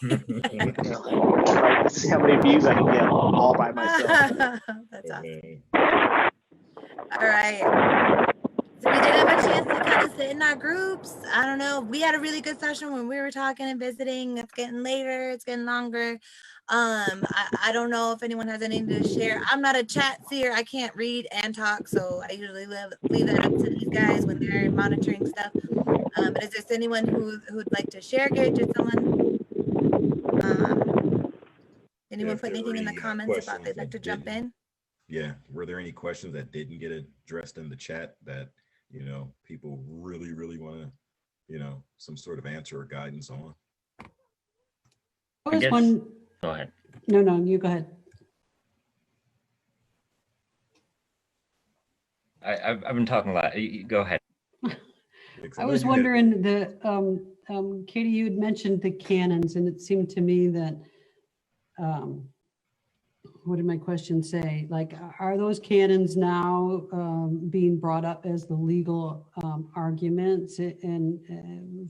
see how many views I can get all by myself. That's awesome. All right. So we did have a chance to kind of sit in our groups. I don't know. We had a really good session when we were talking and visiting. It's getting later. It's getting longer. I don't know if anyone has anything to share. I'm not a chat seer. I can't read and talk, so I usually leave that up to these guys when they're monitoring stuff. But is there anyone who'd like to share? Did someone? Anyone put anything in the comments about they'd like to jump in? Yeah. Were there any questions that didn't get addressed in the chat that people really want to, some sort of answer or guidance on? I guess, go ahead. No, you go ahead. I've been talking a lot. Go ahead. I was wondering, Katie, you had mentioned the canons, and it seemed to me that, what did my question say? Like, are those canons now being brought up as the legal arguments and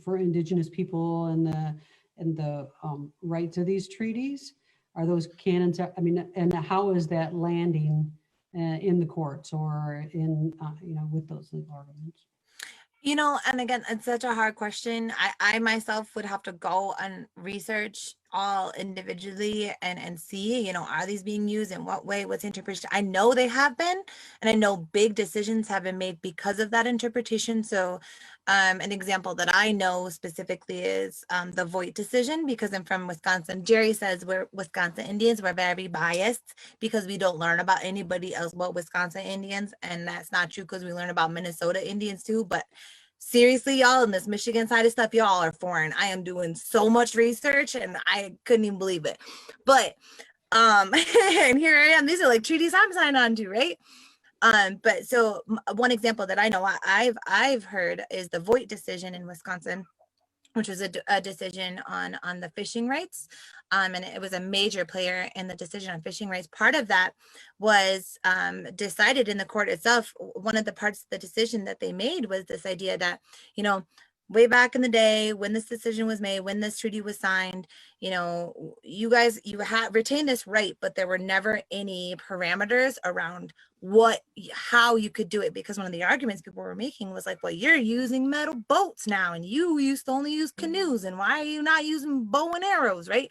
for Indigenous people and the rights of these treaties? Are those canons? I mean, and how is that landing in the courts or in with those legal arguments? And again, it's such a hard question. I myself would have to go and research all individually and see, are these being used, in what way, what's interpretation? I know they have been, and I know big decisions have been made because of that interpretation. So an example that I know specifically is the Voight decision, because I'm from Wisconsin. Jerry says we're Wisconsin Indians. We're very biased because we don't learn about anybody else but Wisconsin Indians. And that's not true because we learn about Minnesota Indians too. But seriously, y'all, in this Michigan side of stuff, y'all are foreign. I am doing so much research and I couldn't even believe it. But and here I am. These are like treaties I'm signed on to, right? But so one example that I know I've heard is the Voight decision in Wisconsin, which was a decision on the fishing rights. And it was a major player in the decision on fishing rights. Part of that was decided in the court itself. One of the parts of the decision that they made was this idea that, way back in the day when this decision was made, when this treaty was signed, you know, you guys, you had retained this right, but there were never any parameters around how you could do it, because one of the arguments people were making was like, well, you're using metal boats now, and you used to only use canoes, and why are you not using bow and arrows, right?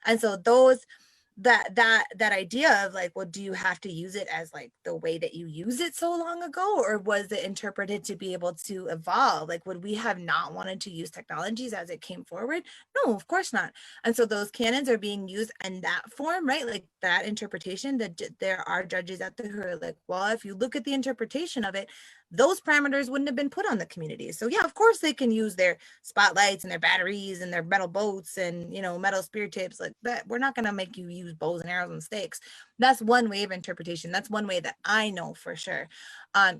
And so that idea of like, well, do you have to use it as like the way that you use it so long ago, or was it interpreted to be able to evolve? Like, would we have not wanted to use technologies as it came forward? No, of course not. And so those canons are being used in that form, right? Like that interpretation, that there are judges out there who are like, well, if you look at the interpretation of it, those parameters wouldn't have been put on the communities. So yeah, of course they can use their spotlights and their batteries and their metal boats and, you know, metal spear tips like that. We're not going to make you use bows and arrows and stakes. That's one way of interpretation. That's one way that I know for sure.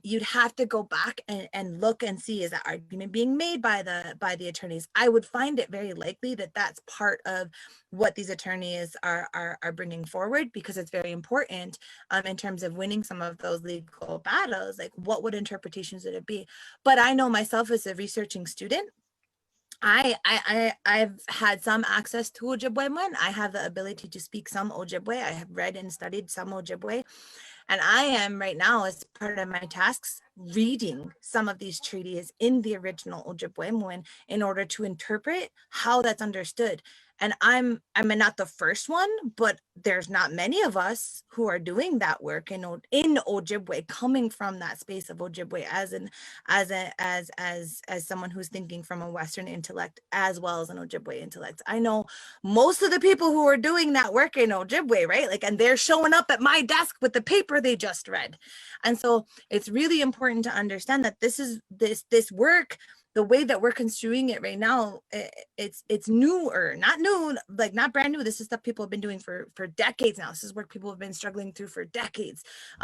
You'd have to go back and look and see, is that argument being made by the attorneys? I would find it very likely that that's part of what these attorneys are bringing forward, because it's very important in terms of winning some of those legal battles. Like, what would interpretations would it be? But I know myself as a researching student, I've had some access to Ojibwe. I have the ability to speak some Ojibwe. I have read and studied some Ojibwe. And I am right now, as part of my tasks, reading some of these treaties in the original Ojibwe in order to interpret how that's understood. And I'm not the first one, but there's not many of us who are doing that work in Ojibwe, coming from that space of Ojibwe as someone who's thinking from a Western intellect as well as an Ojibwe intellect. I know most of the people who are doing that work in Ojibwe, right? Like, and they're showing up at my desk with the paper they just read. And so it's really important to understand that this work, the way that we're construing it right now, it's newer, not new, like not brand new. This is stuff people have been doing for decades now. This is work people have been struggling through for decades,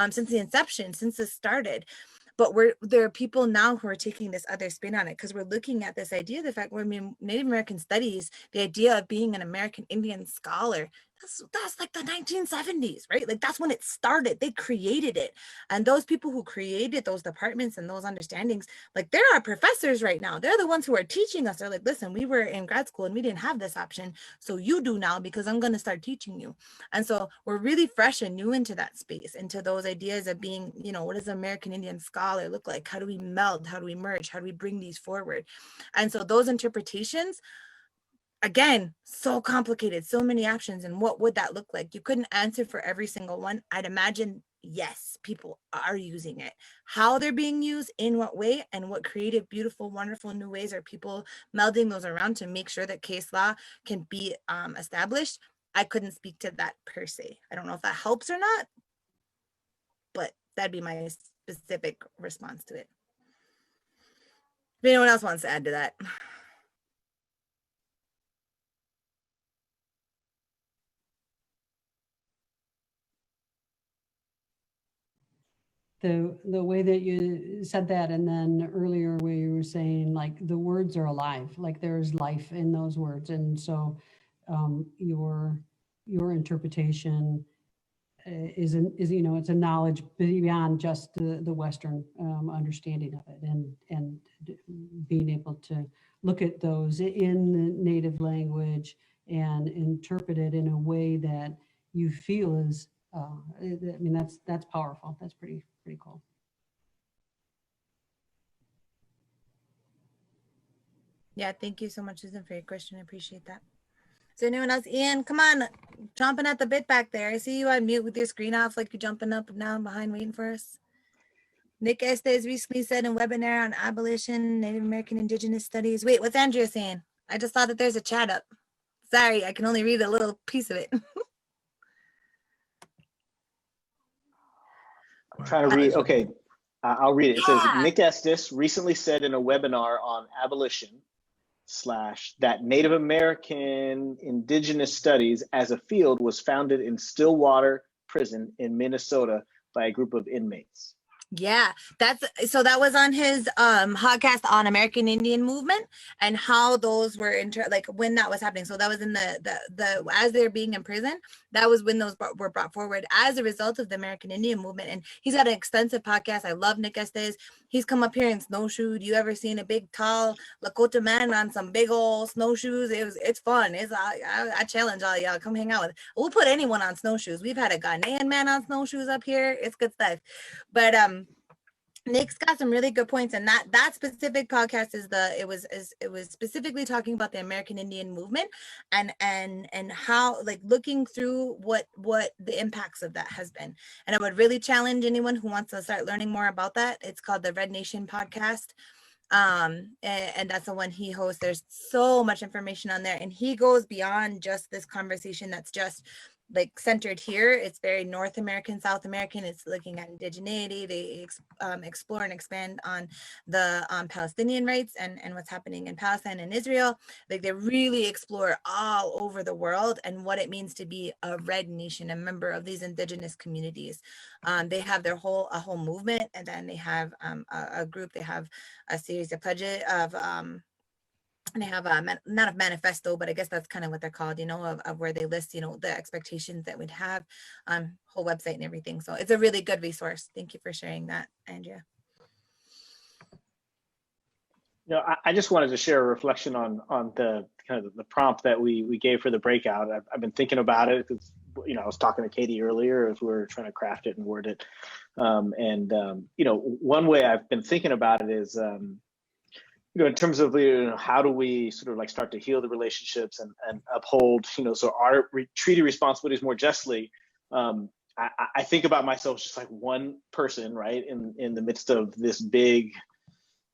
since the inception, since this started. But there are people now who are taking this other spin on it, because we're looking at this idea, the fact, when Native American studies, the idea of being an American Indian scholar, that's like the 1970s, right? Like, that's when it started. They created it. And those people who created those departments and those understandings, like, there are professors right now. They're the ones who are teaching us. They're like, listen, we were in grad school and we didn't have this option. So you do now, because I'm going to start teaching you. And so we're really fresh and new into that space, into those ideas of being, you know, what does an American Indian scholar look like? How do we meld? How do we merge? How do we bring these forward? And so those interpretations, again, so complicated, so many options. And what would that look like? You couldn't answer for every single one. I'd imagine, yes, people are using it. How they're being used, in what way, and what creative, beautiful, wonderful new ways are people melding those around to make sure that case law can be established. I couldn't speak to that per se. I don't know if that helps or not, but that'd be my specific response to it. If anyone else wants to add to that. The way that you said that, and then earlier where you were saying, like, the words are alive, like there's life in those words. And so your interpretation is, you know, it's a knowledge beyond just the Western understanding of it, and being able to look at those in the native language and interpret it in a way that you feel is, I mean, that's powerful. That's pretty cool. Yeah, thank you so much, Susan, for your question. I appreciate that. Is there anyone else? Ian, come on, chomping at the bit back there. I see you on mute with your screen off, like you're jumping up and down behind waiting for us. Nick Estes recently said in webinar on abolition, Native American Indigenous Studies. Wait, what's Andrea saying? I just saw that there's a chat up. Sorry, I can only read a little piece of it. I'm trying to read. Okay, I'll read it. It says, Nick Estes recently said in a webinar on abolition / that Native American Indigenous Studies as a field was founded in Stillwater Prison in Minnesota by a group of inmates. Yeah, that was on his podcast on American Indian movement and how those were like when that was happening. So that was in the as they're being in prison, that was when those were brought forward as a result of the American Indian movement. And he's got an extensive podcast. I love Nick Estes. He's come up here in snowshoed. You ever seen a big tall Lakota man on some big old snowshoes? It's fun. I challenge all y'all, come hang out with. We'll put anyone on snowshoes. We've had a Ghanaian man on snowshoes up here. It's good stuff. But Nick's got some really good points, and that specific podcast it was specifically talking about the American Indian movement and how, like, looking through what the impacts of that has been. And I would really challenge anyone who wants to start learning more about that. It's called the Red Nation podcast. And that's the one he hosts. There's so much information on there, and he goes beyond just this conversation that's just like centered here. It's very North American, South American. It's looking at indigeneity. They explore and expand on the Palestinian rights and what's happening in Palestine and Israel. Like, they really explore all over the world and what it means to be a Red Nation, a member of these indigenous communities. They have a whole movement, and then they have a group. They have a series of pledges of and they have not a manifesto, but I guess that's kind of what they're called, of where they list, the expectations that we'd have, whole website and everything. So it's a really good resource. Thank you for sharing that, Andrea. I just wanted to share a reflection on the kind of the prompt that we gave for the breakout. I've been thinking about it because, I was talking to Katie earlier as we were trying to craft it and word it. One way I've been thinking about it is, in terms of how do we sort of like start to heal the relationships and uphold, so our treaty responsibilities more justly. I think about myself just like one person, right, in the midst of this big,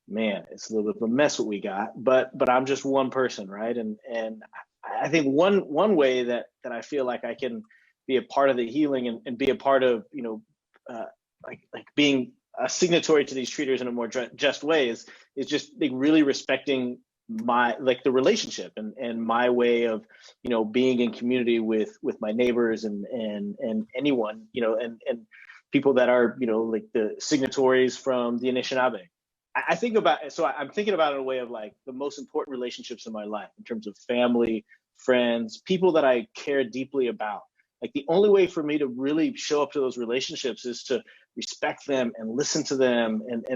man, it's a little bit of a mess what we got, but I'm just one person, right? And I think one way that I feel like I can be a part of the healing and be a part of, like being a signatory to these treaties in a more just way is just like really respecting the relationship and my way of, being in community with my neighbors and anyone, and people that are, like the signatories from the Anishinaabe. I'm thinking about it in a way of like the most important relationships in my life in terms of family, friends, people that I care deeply about. Like, the only way for me to really show up to those relationships is to respect them and listen to them and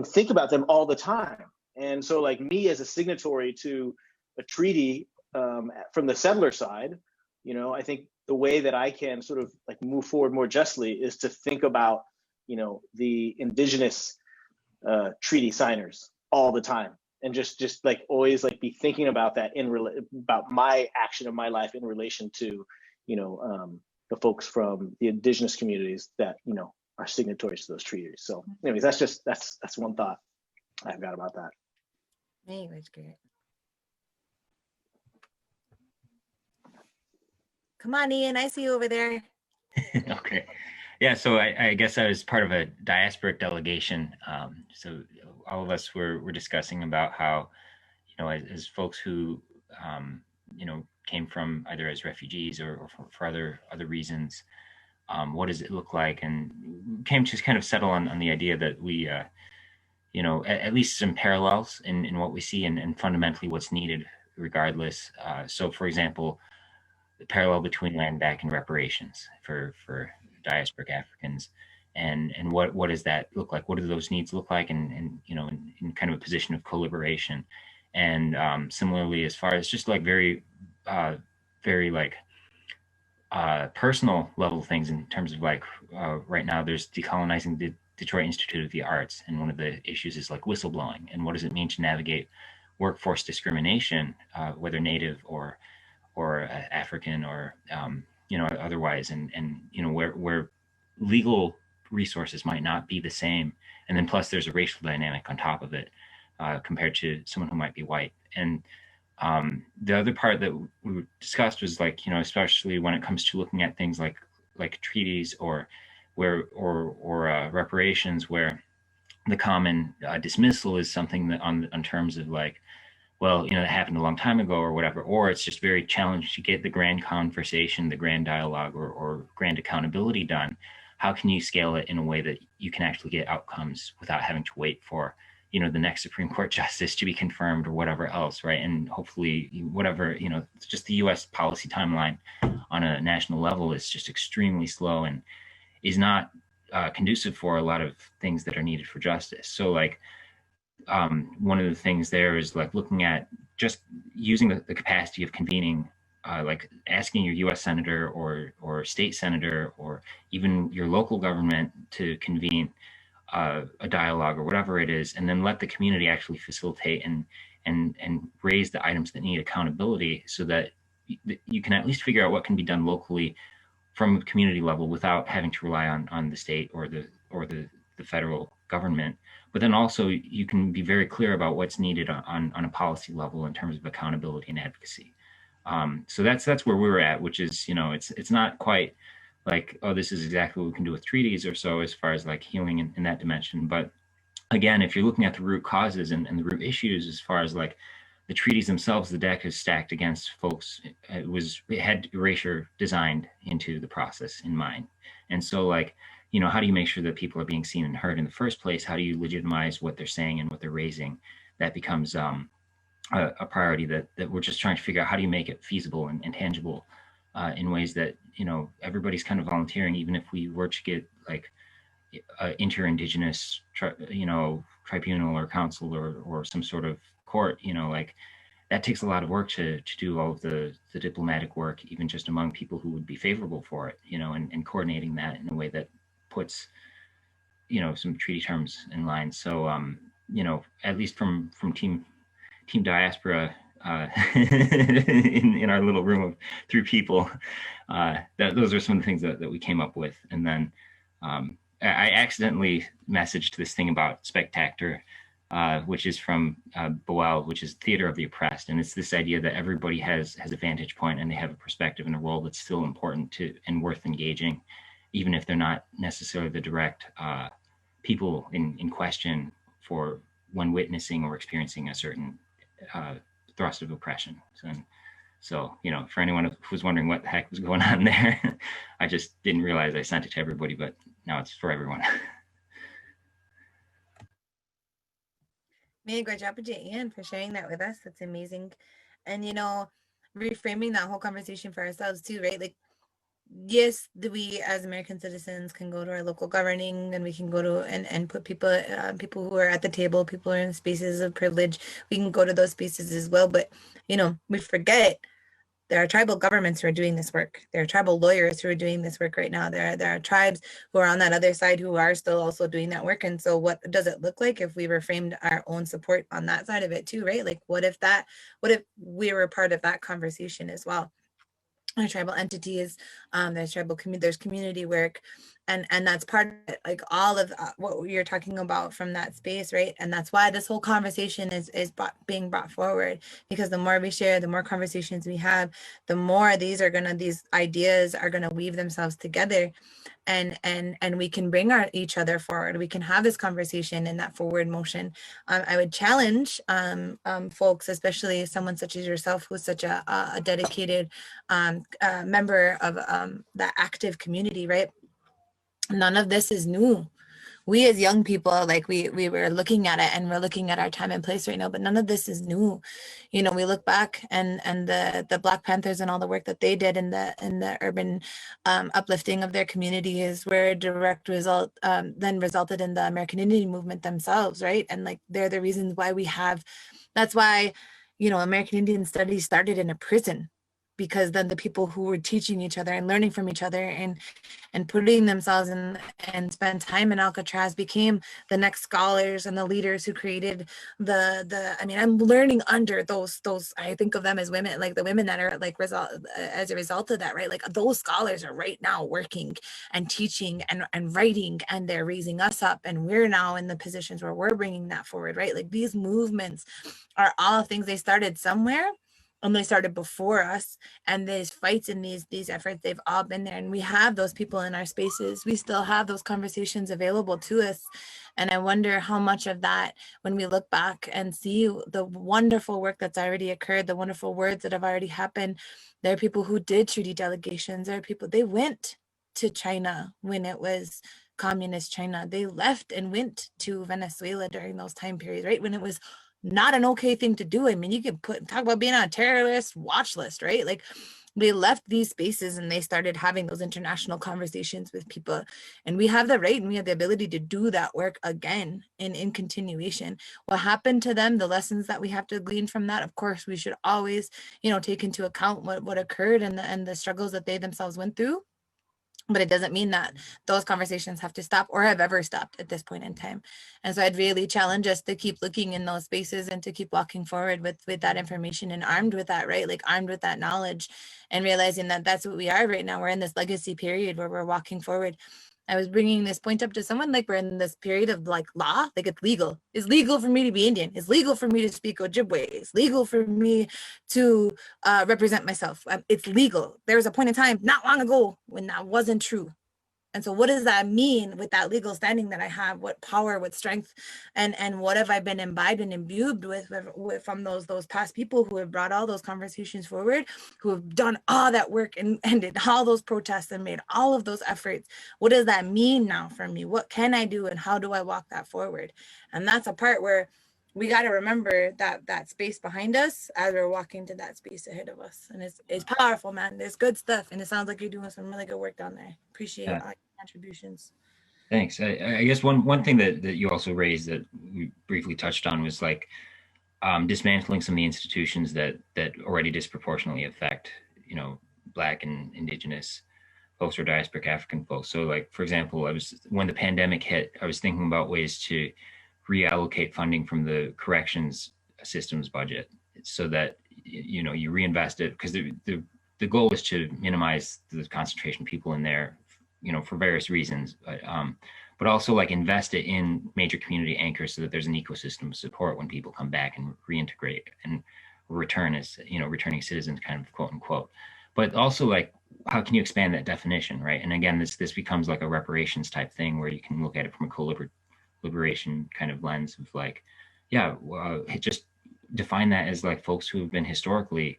think about them all the time. And so, like, me as a signatory to a treaty from the settler side, I think the way that I can sort of like move forward more justly is to think about, the indigenous treaty signers all the time. And just like always like be thinking about that about my action of my life in relation to, the folks from the indigenous communities that, are signatories to those treaties. So anyways, that's one thought I've got about that. Anyways, great. Come on, Ian, I see you over there. Okay. Yeah, so I guess I was part of a diasporic delegation. So all of us were discussing about how, as folks who, came from either as refugees or for other reasons, what does it look like? And came to kind of settle on the idea that we, at least some parallels in what we see and fundamentally what's needed regardless. So for example, the parallel between land back and reparations for diasporic Africans, and what does that look like? What do those needs look like? And in kind of a position of co-liberation. And similarly, as far as just like very like personal level things in terms of like right now there's decolonizing the Detroit Institute of the Arts, and one of the issues is like whistleblowing and what does it mean to navigate workforce discrimination, whether Native or African or otherwise, and where legal resources might not be the same, and then plus there's a racial dynamic on top of it compared to someone who might be white. And the other part that we discussed was like, especially when it comes to looking at things like treaties or reparations, where the common dismissal is something that on terms of like, well, it happened a long time ago or whatever, or it's just very challenging to get the grand conversation, the grand dialogue or grand accountability done. how can you scale it in a way that you can actually get outcomes without having to wait for, you know, the next Supreme Court justice to be confirmed or whatever else, right? And hopefully whatever, you know, it's just the US policy timeline on a national level is just extremely slow and is not conducive for a lot of things that are needed for justice. So like one of the things there is like looking at just using the capacity of convening, like asking your US senator or state senator or even your local government to convene a dialogue or whatever it is, and then let the community actually facilitate and raise the items that need accountability so that you can at least figure out what can be done locally from a community level without having to rely on the state or the federal government. But then also you can be very clear about what's needed on a policy level in terms of accountability and advocacy. So that's where we were at, which is, you know, it's not quite like, oh, this is exactly what we can do with treaties or so as far as like healing in that dimension. But again, if you're looking at the root causes and the root issues as far as like the treaties themselves, the deck is stacked against folks. It had erasure designed into the process in mind. And so like, you know, how do you make sure that people are being seen and heard in the first place? How do you legitimize what they're saying and what they're raising? That becomes a priority that we're just trying to figure out. How do you make it feasible and tangible in ways that, you know, everybody's kind of volunteering, even if we were to get like inter-indigenous, you know, tribunal or council or some sort of court, you know, like that takes a lot of work to do all of the diplomatic work, even just among people who would be favorable for it, you know, and coordinating that in a way that puts, you know, some treaty terms in line. So, you know, at least from team diaspora in our little room of 3 people, those are some of the things that we came up with. And then I accidentally messaged this thing about spectator, which is from Boel, which is theater of the oppressed. And it's this idea that everybody has a vantage point and they have a perspective and a role that's still important to and worth engaging, even if they're not necessarily the direct people in question for when witnessing or experiencing a certain thrust of oppression. So, you know, for anyone who was wondering what the heck was going on there, I just didn't realize I sent it to everybody, but now it's for everyone. Made a great job with Ian for sharing that with us. That's amazing. And, you know, reframing that whole conversation for ourselves too, right? Like, yes, we as American citizens can go to our local governing and we can go to and put people who are at the table, people who are in spaces of privilege. We can go to those spaces as well. But, you know, we forget there are tribal governments who are doing this work. There are tribal lawyers who are doing this work right now. There are tribes who are on that other side who are still also doing that work. And so what does it look like if we reframed our own support on that side of it too, right? Like what if we were part of that conversation as well? Our tribal entities, there's tribal community, there's community work, and that's part of it, like all of what you're talking about from that space, right? And that's why this whole conversation is being brought forward, because the more we share, the more conversations we have, the more these ideas are gonna weave themselves together, and we can bring each other forward. We can have this conversation in that forward motion. I would challenge folks, especially someone such as yourself, who's such a dedicated member of the active community, right? None of this is new. We as young people, like we were looking at it and we're looking at our time and place right now, but none of this is new. You know, we look back and the Black Panthers and all the work that they did in the urban uplifting of their communities were a direct result, then resulted in the American Indian movement themselves, right? And like they're the reasons why that's why, you know, American Indian studies started in a prison, because then the people who were teaching each other and learning from each other and putting themselves in and spend time in Alcatraz became the next scholars and the leaders who created I mean, I'm learning under those, I think of them as women, like the women that are like as a result of that, right? Like those scholars are right now working and teaching and writing, and they're raising us up, and we're now in the positions where we're bringing that forward, right? Like these movements are all things they started somewhere, and they started before us, and these fights and these efforts, they've all been there, and we have those people in our spaces. We still have those conversations available to us. And I wonder how much of that, when we look back and see the wonderful work that's already occurred, the wonderful words that have already happened, there are people who did treaty delegations, there are people, they went to China when it was communist China. They left and went to Venezuela during those time periods, right? When it was not an okay thing to do. I mean, you could talk about being on a terrorist watch list, right? Like, they left these spaces and they started having those international conversations with people. And we have the right and we have the ability to do that work again and in continuation. What happened to them, the lessons that we have to glean from that, of course, we should always, take into account what occurred and the struggles that they themselves went through. But it doesn't mean that those conversations have to stop or have ever stopped at this point in time. And so I'd really challenge us to keep looking in those spaces and to keep walking forward with that information and armed with that, right? Like armed with that knowledge and realizing that that's what we are right now. We're in this legacy period where we're walking forward. I was bringing this point up to someone, like we're in this period of like law, like it's legal. It's legal for me to be Indian. It's legal for me to speak Ojibwe. It's legal for me to represent myself. It's legal. There was a point in time not long ago when that wasn't true. And so what does that mean with that legal standing that I have? What power, what strength, and what have I been imbibed and imbued with from those past people who have brought all those conversations forward, who have done all that work and did all those protests and made all of those efforts? What does that mean now for me? What can I do and how do I walk that forward? And that's a part where we got to remember that space behind us as we're walking to that space ahead of us. And it's powerful, man. There's good stuff. And it sounds like you're doing some really good work down there. Appreciate all your contributions. Thanks. I guess one thing that you also raised that we briefly touched on was like dismantling some of the institutions that already disproportionately affect, Black and Indigenous folks or diasporic African folks. So like, for example, when the pandemic hit, I was thinking about ways to reallocate funding from the corrections systems budget so that you reinvest it, because the goal is to minimize the concentration of people in there, for various reasons, but also like invest it in major community anchors so that there's an ecosystem of support when people come back and reintegrate and return as returning citizens, kind of, quote unquote. But also like, how can you expand that definition, right? And again, this becomes like a reparations type thing where you can look at it from a liberation kind of lens of like, just define that as like folks who have been historically,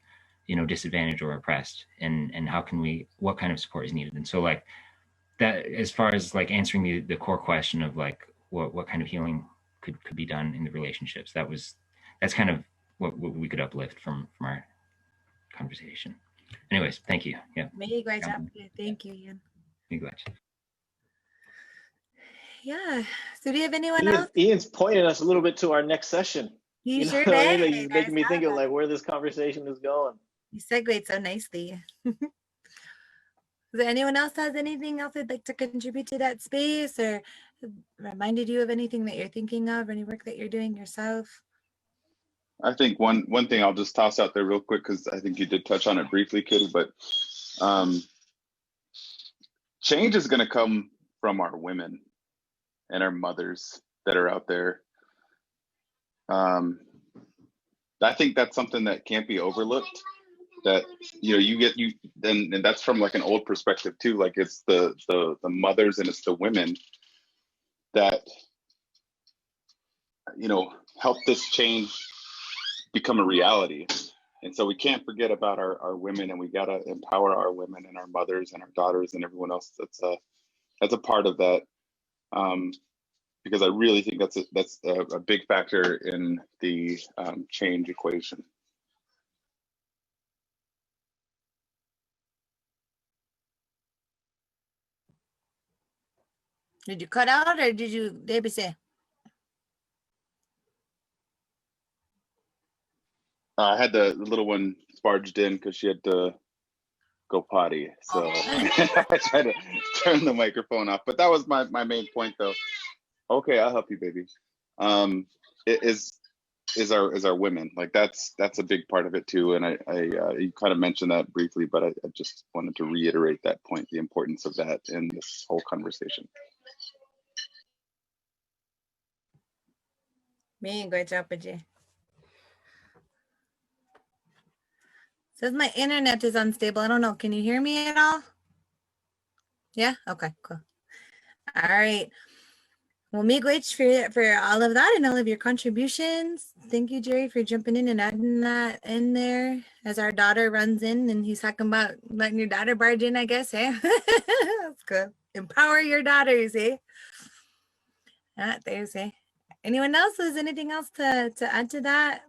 disadvantaged or oppressed, and what kind of support is needed. And so like that, as far as like answering the core question of like what kind of healing could be done in the relationships, that's kind of what we could uplift from our conversation. Anyways, thank you. Yeah. Thank you, Ian. Miigwech. Yeah. So do you have anyone else? Ian's pointing us a little bit to our next session. He sure did. Like, he's making me think of like where this conversation is going. You segued so nicely. Is there anyone else has anything else they'd like to contribute to that space, or reminded you of anything that you're thinking of, any work that you're doing yourself? I think one thing I'll just toss out there real quick, because I think you did touch on it briefly, Kitty, but change is going to come from our women and our mothers that are out there. I think that's something that can't be overlooked. That and that's from like an old perspective too. Like it's the mothers and it's the women that help this change become a reality. And so we can't forget about our women, and we gotta empower our women and our mothers and our daughters and everyone else that's a part of that. Because I really think that's a big factor in the change equation. Did you cut out, or did you, Debbie, say? I had the little one barged in because she had to go potty. So I tried to turn the microphone off. But that was my main point, though. Okay, I'll help you, baby. It is our women. Like that's a big part of it too. And I you kind of mentioned that briefly, but I just wanted to reiterate that point, the importance of that in this whole conversation. Great job, Paji. Says my internet is unstable. I don't know. Can you hear me at all? Yeah? Okay, cool. All right. Well, miigwech for all of that and all of your contributions. Thank you, Jerry, for jumping in and adding that in there as our daughter runs in and he's talking about letting your daughter barge in, I guess, eh? That's good. Empower your daughters, eh? There's, eh? Anyone else? Is anything else to add to that?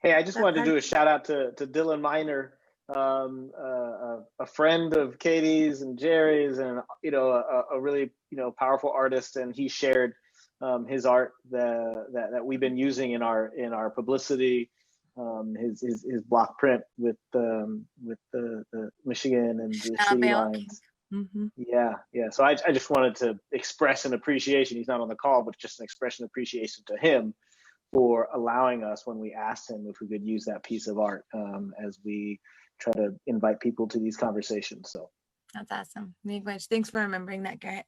Hey, I just That wanted to part? do a shout out to Dylan Miner, a friend of Katie's and Jerry's, and a really powerful artist, and he shared his art that we've been using in our publicity, his block print with the Michigan and the city lines. Mm-hmm. Yeah. So I just wanted to express an appreciation. He's not on the call, but just an expression of appreciation to him for allowing us, when we asked him if we could use that piece of art as we try to invite people to these conversations. So that's awesome. Thanks for remembering that, Garrett.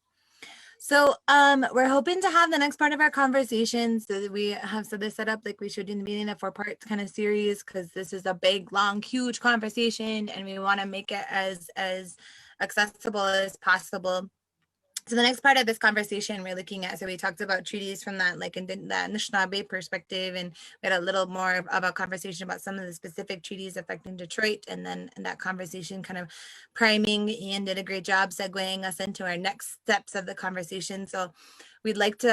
So we're hoping to have the next part of our conversation. So we have this set up like we showed you in the beginning, a 4-part kind of series, because this is a big, long, huge conversation, and we want to make it as accessible as possible. So the next part of this conversation we're looking at, so we talked about treaties from that like in that Anishinaabe perspective, and we had a little more of a conversation about some of the specific treaties affecting Detroit, and then in that conversation kind of priming. Ian did a great job segueing us into our next steps of the conversation. So we'd like to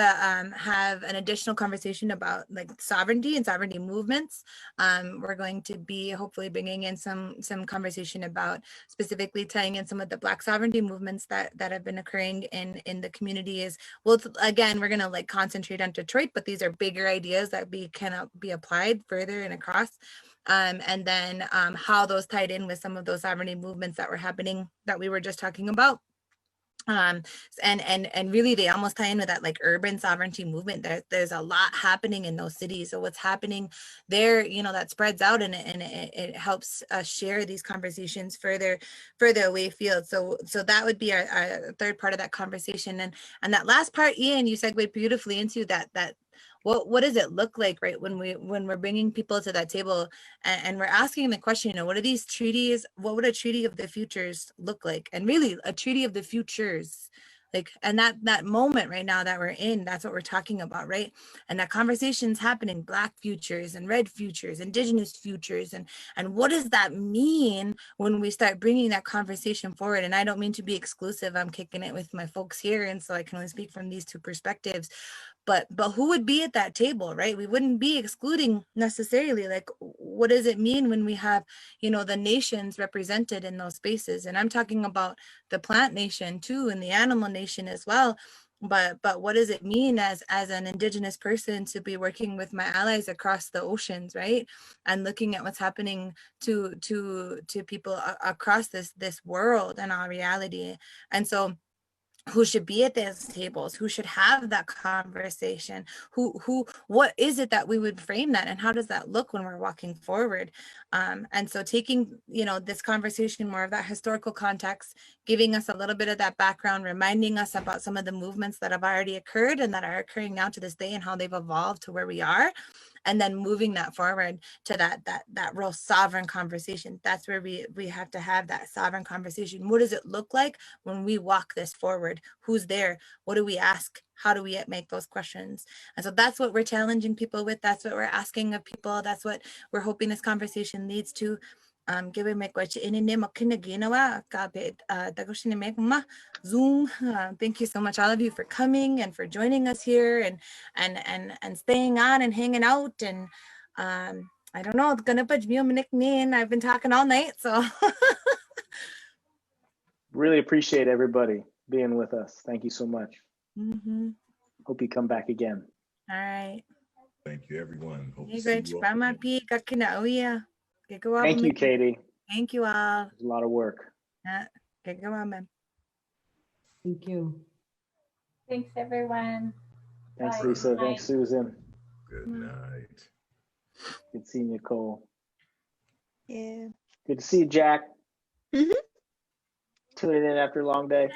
have an additional conversation about like sovereignty and sovereignty movements. We're going to be hopefully bringing in some conversation about specifically tying in some of the Black sovereignty movements that have been occurring in the community. Is well, again, we're going to like concentrate on Detroit, but these are bigger ideas that can be applied further and across. And then how those tied in with some of those sovereignty movements that were happening that we were just talking about. And really they almost tie in with that like urban sovereignty movement. There's a lot happening in those cities. So what's happening there, that spreads out, and it helps us share these conversations further away field. So that would be our third part of that conversation. And that last part, Ian, you segued beautifully into that what does it look like, right, when we're bringing people to that table and we're asking the question, what are these treaties? What would a treaty of the futures look like? And really a treaty of the futures, like, and that moment right now that we're in, that's what we're talking about, right? And that conversation's happening, Black futures and red futures, Indigenous futures, and what does that mean when we start bringing that conversation forward? And I don't mean to be exclusive. I'm kicking it with my folks here, and so I can only speak from these two perspectives. But who would be at that table, right? We wouldn't be excluding necessarily, like, what does it mean when we have, the nations represented in those spaces? And I'm talking about the plant nation too, and the animal nation as well. But what does it mean as an Indigenous person to be working with my allies across the oceans, right? And looking at what's happening to people across this world and our reality. And so who should be at those tables, who should have that conversation, what is it that we would frame that, and how does that look when we're walking forward? And so taking, this conversation, more of that historical context, giving us a little bit of that background, reminding us about some of the movements that have already occurred and that are occurring now to this day and how they've evolved to where we are. And then moving that forward to that real sovereign conversation. That's where we have to have that sovereign conversation. What does it look like when we walk this forward? Who's there? What do we ask? How do we make those questions? And so that's what we're challenging people with. That's what we're asking of people. That's what we're hoping this conversation leads to. Zoom. Thank you so much, all of you, for coming and for joining us here and staying on and hanging out. And I don't know, it's gonna put me on my nickname. I've been talking all night, so really appreciate everybody being with us. Thank you so much. Mm-hmm. Hope you come back again. All right. Thank you, everyone. Hope to see Great. you all again. Thank you, Katie. Thank you all. It's a lot of work. Thank you. Thanks, everyone. Thanks, Bye. Lisa. Bye. Thanks, Susan. Good night. Good seeing you, Cole. Yeah. Good to see you, Jack. Mm-hmm. Tuning in after a long day.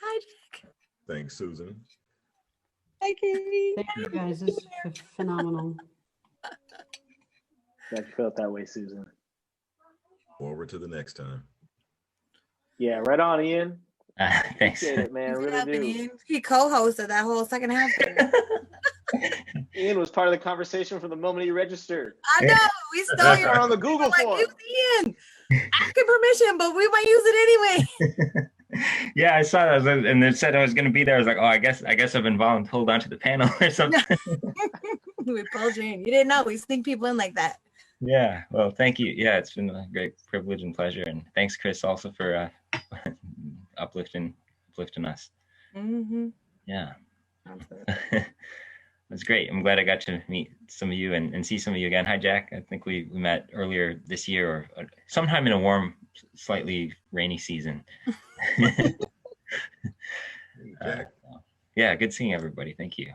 Hi, Jack. Thanks, Susan. Hi, Katie. Thank you, guys. This is phenomenal. Glad you felt that way, Susan. Forward to the next time. Yeah, right on, Ian. Thanks. Appreciate it, man. Really do. Ian. He co-hosted that whole second half there. Ian was part of the conversation from the moment he registered. I know. We stole your on the Google form. Use Ian. Asking permission, but we might use it anyway. Yeah, I saw that, and they said I was going to be there. I was like, oh, I guess I've been hold on to the panel or something. We pulled you in. You didn't know we sneak people in like that. Yeah, well, thank you. Yeah, it's been a great privilege and pleasure, and thanks, Chris, also for uplifting us. Mm-hmm. Yeah, that's great. I'm glad I got to meet some of you and see some of you again. Hi, Jack. I think we met earlier this year or sometime in a warm, slightly rainy season. Yeah, good seeing everybody. Thank you.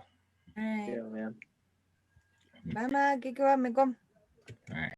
All right. Yeah, man. Mama, get go. All right.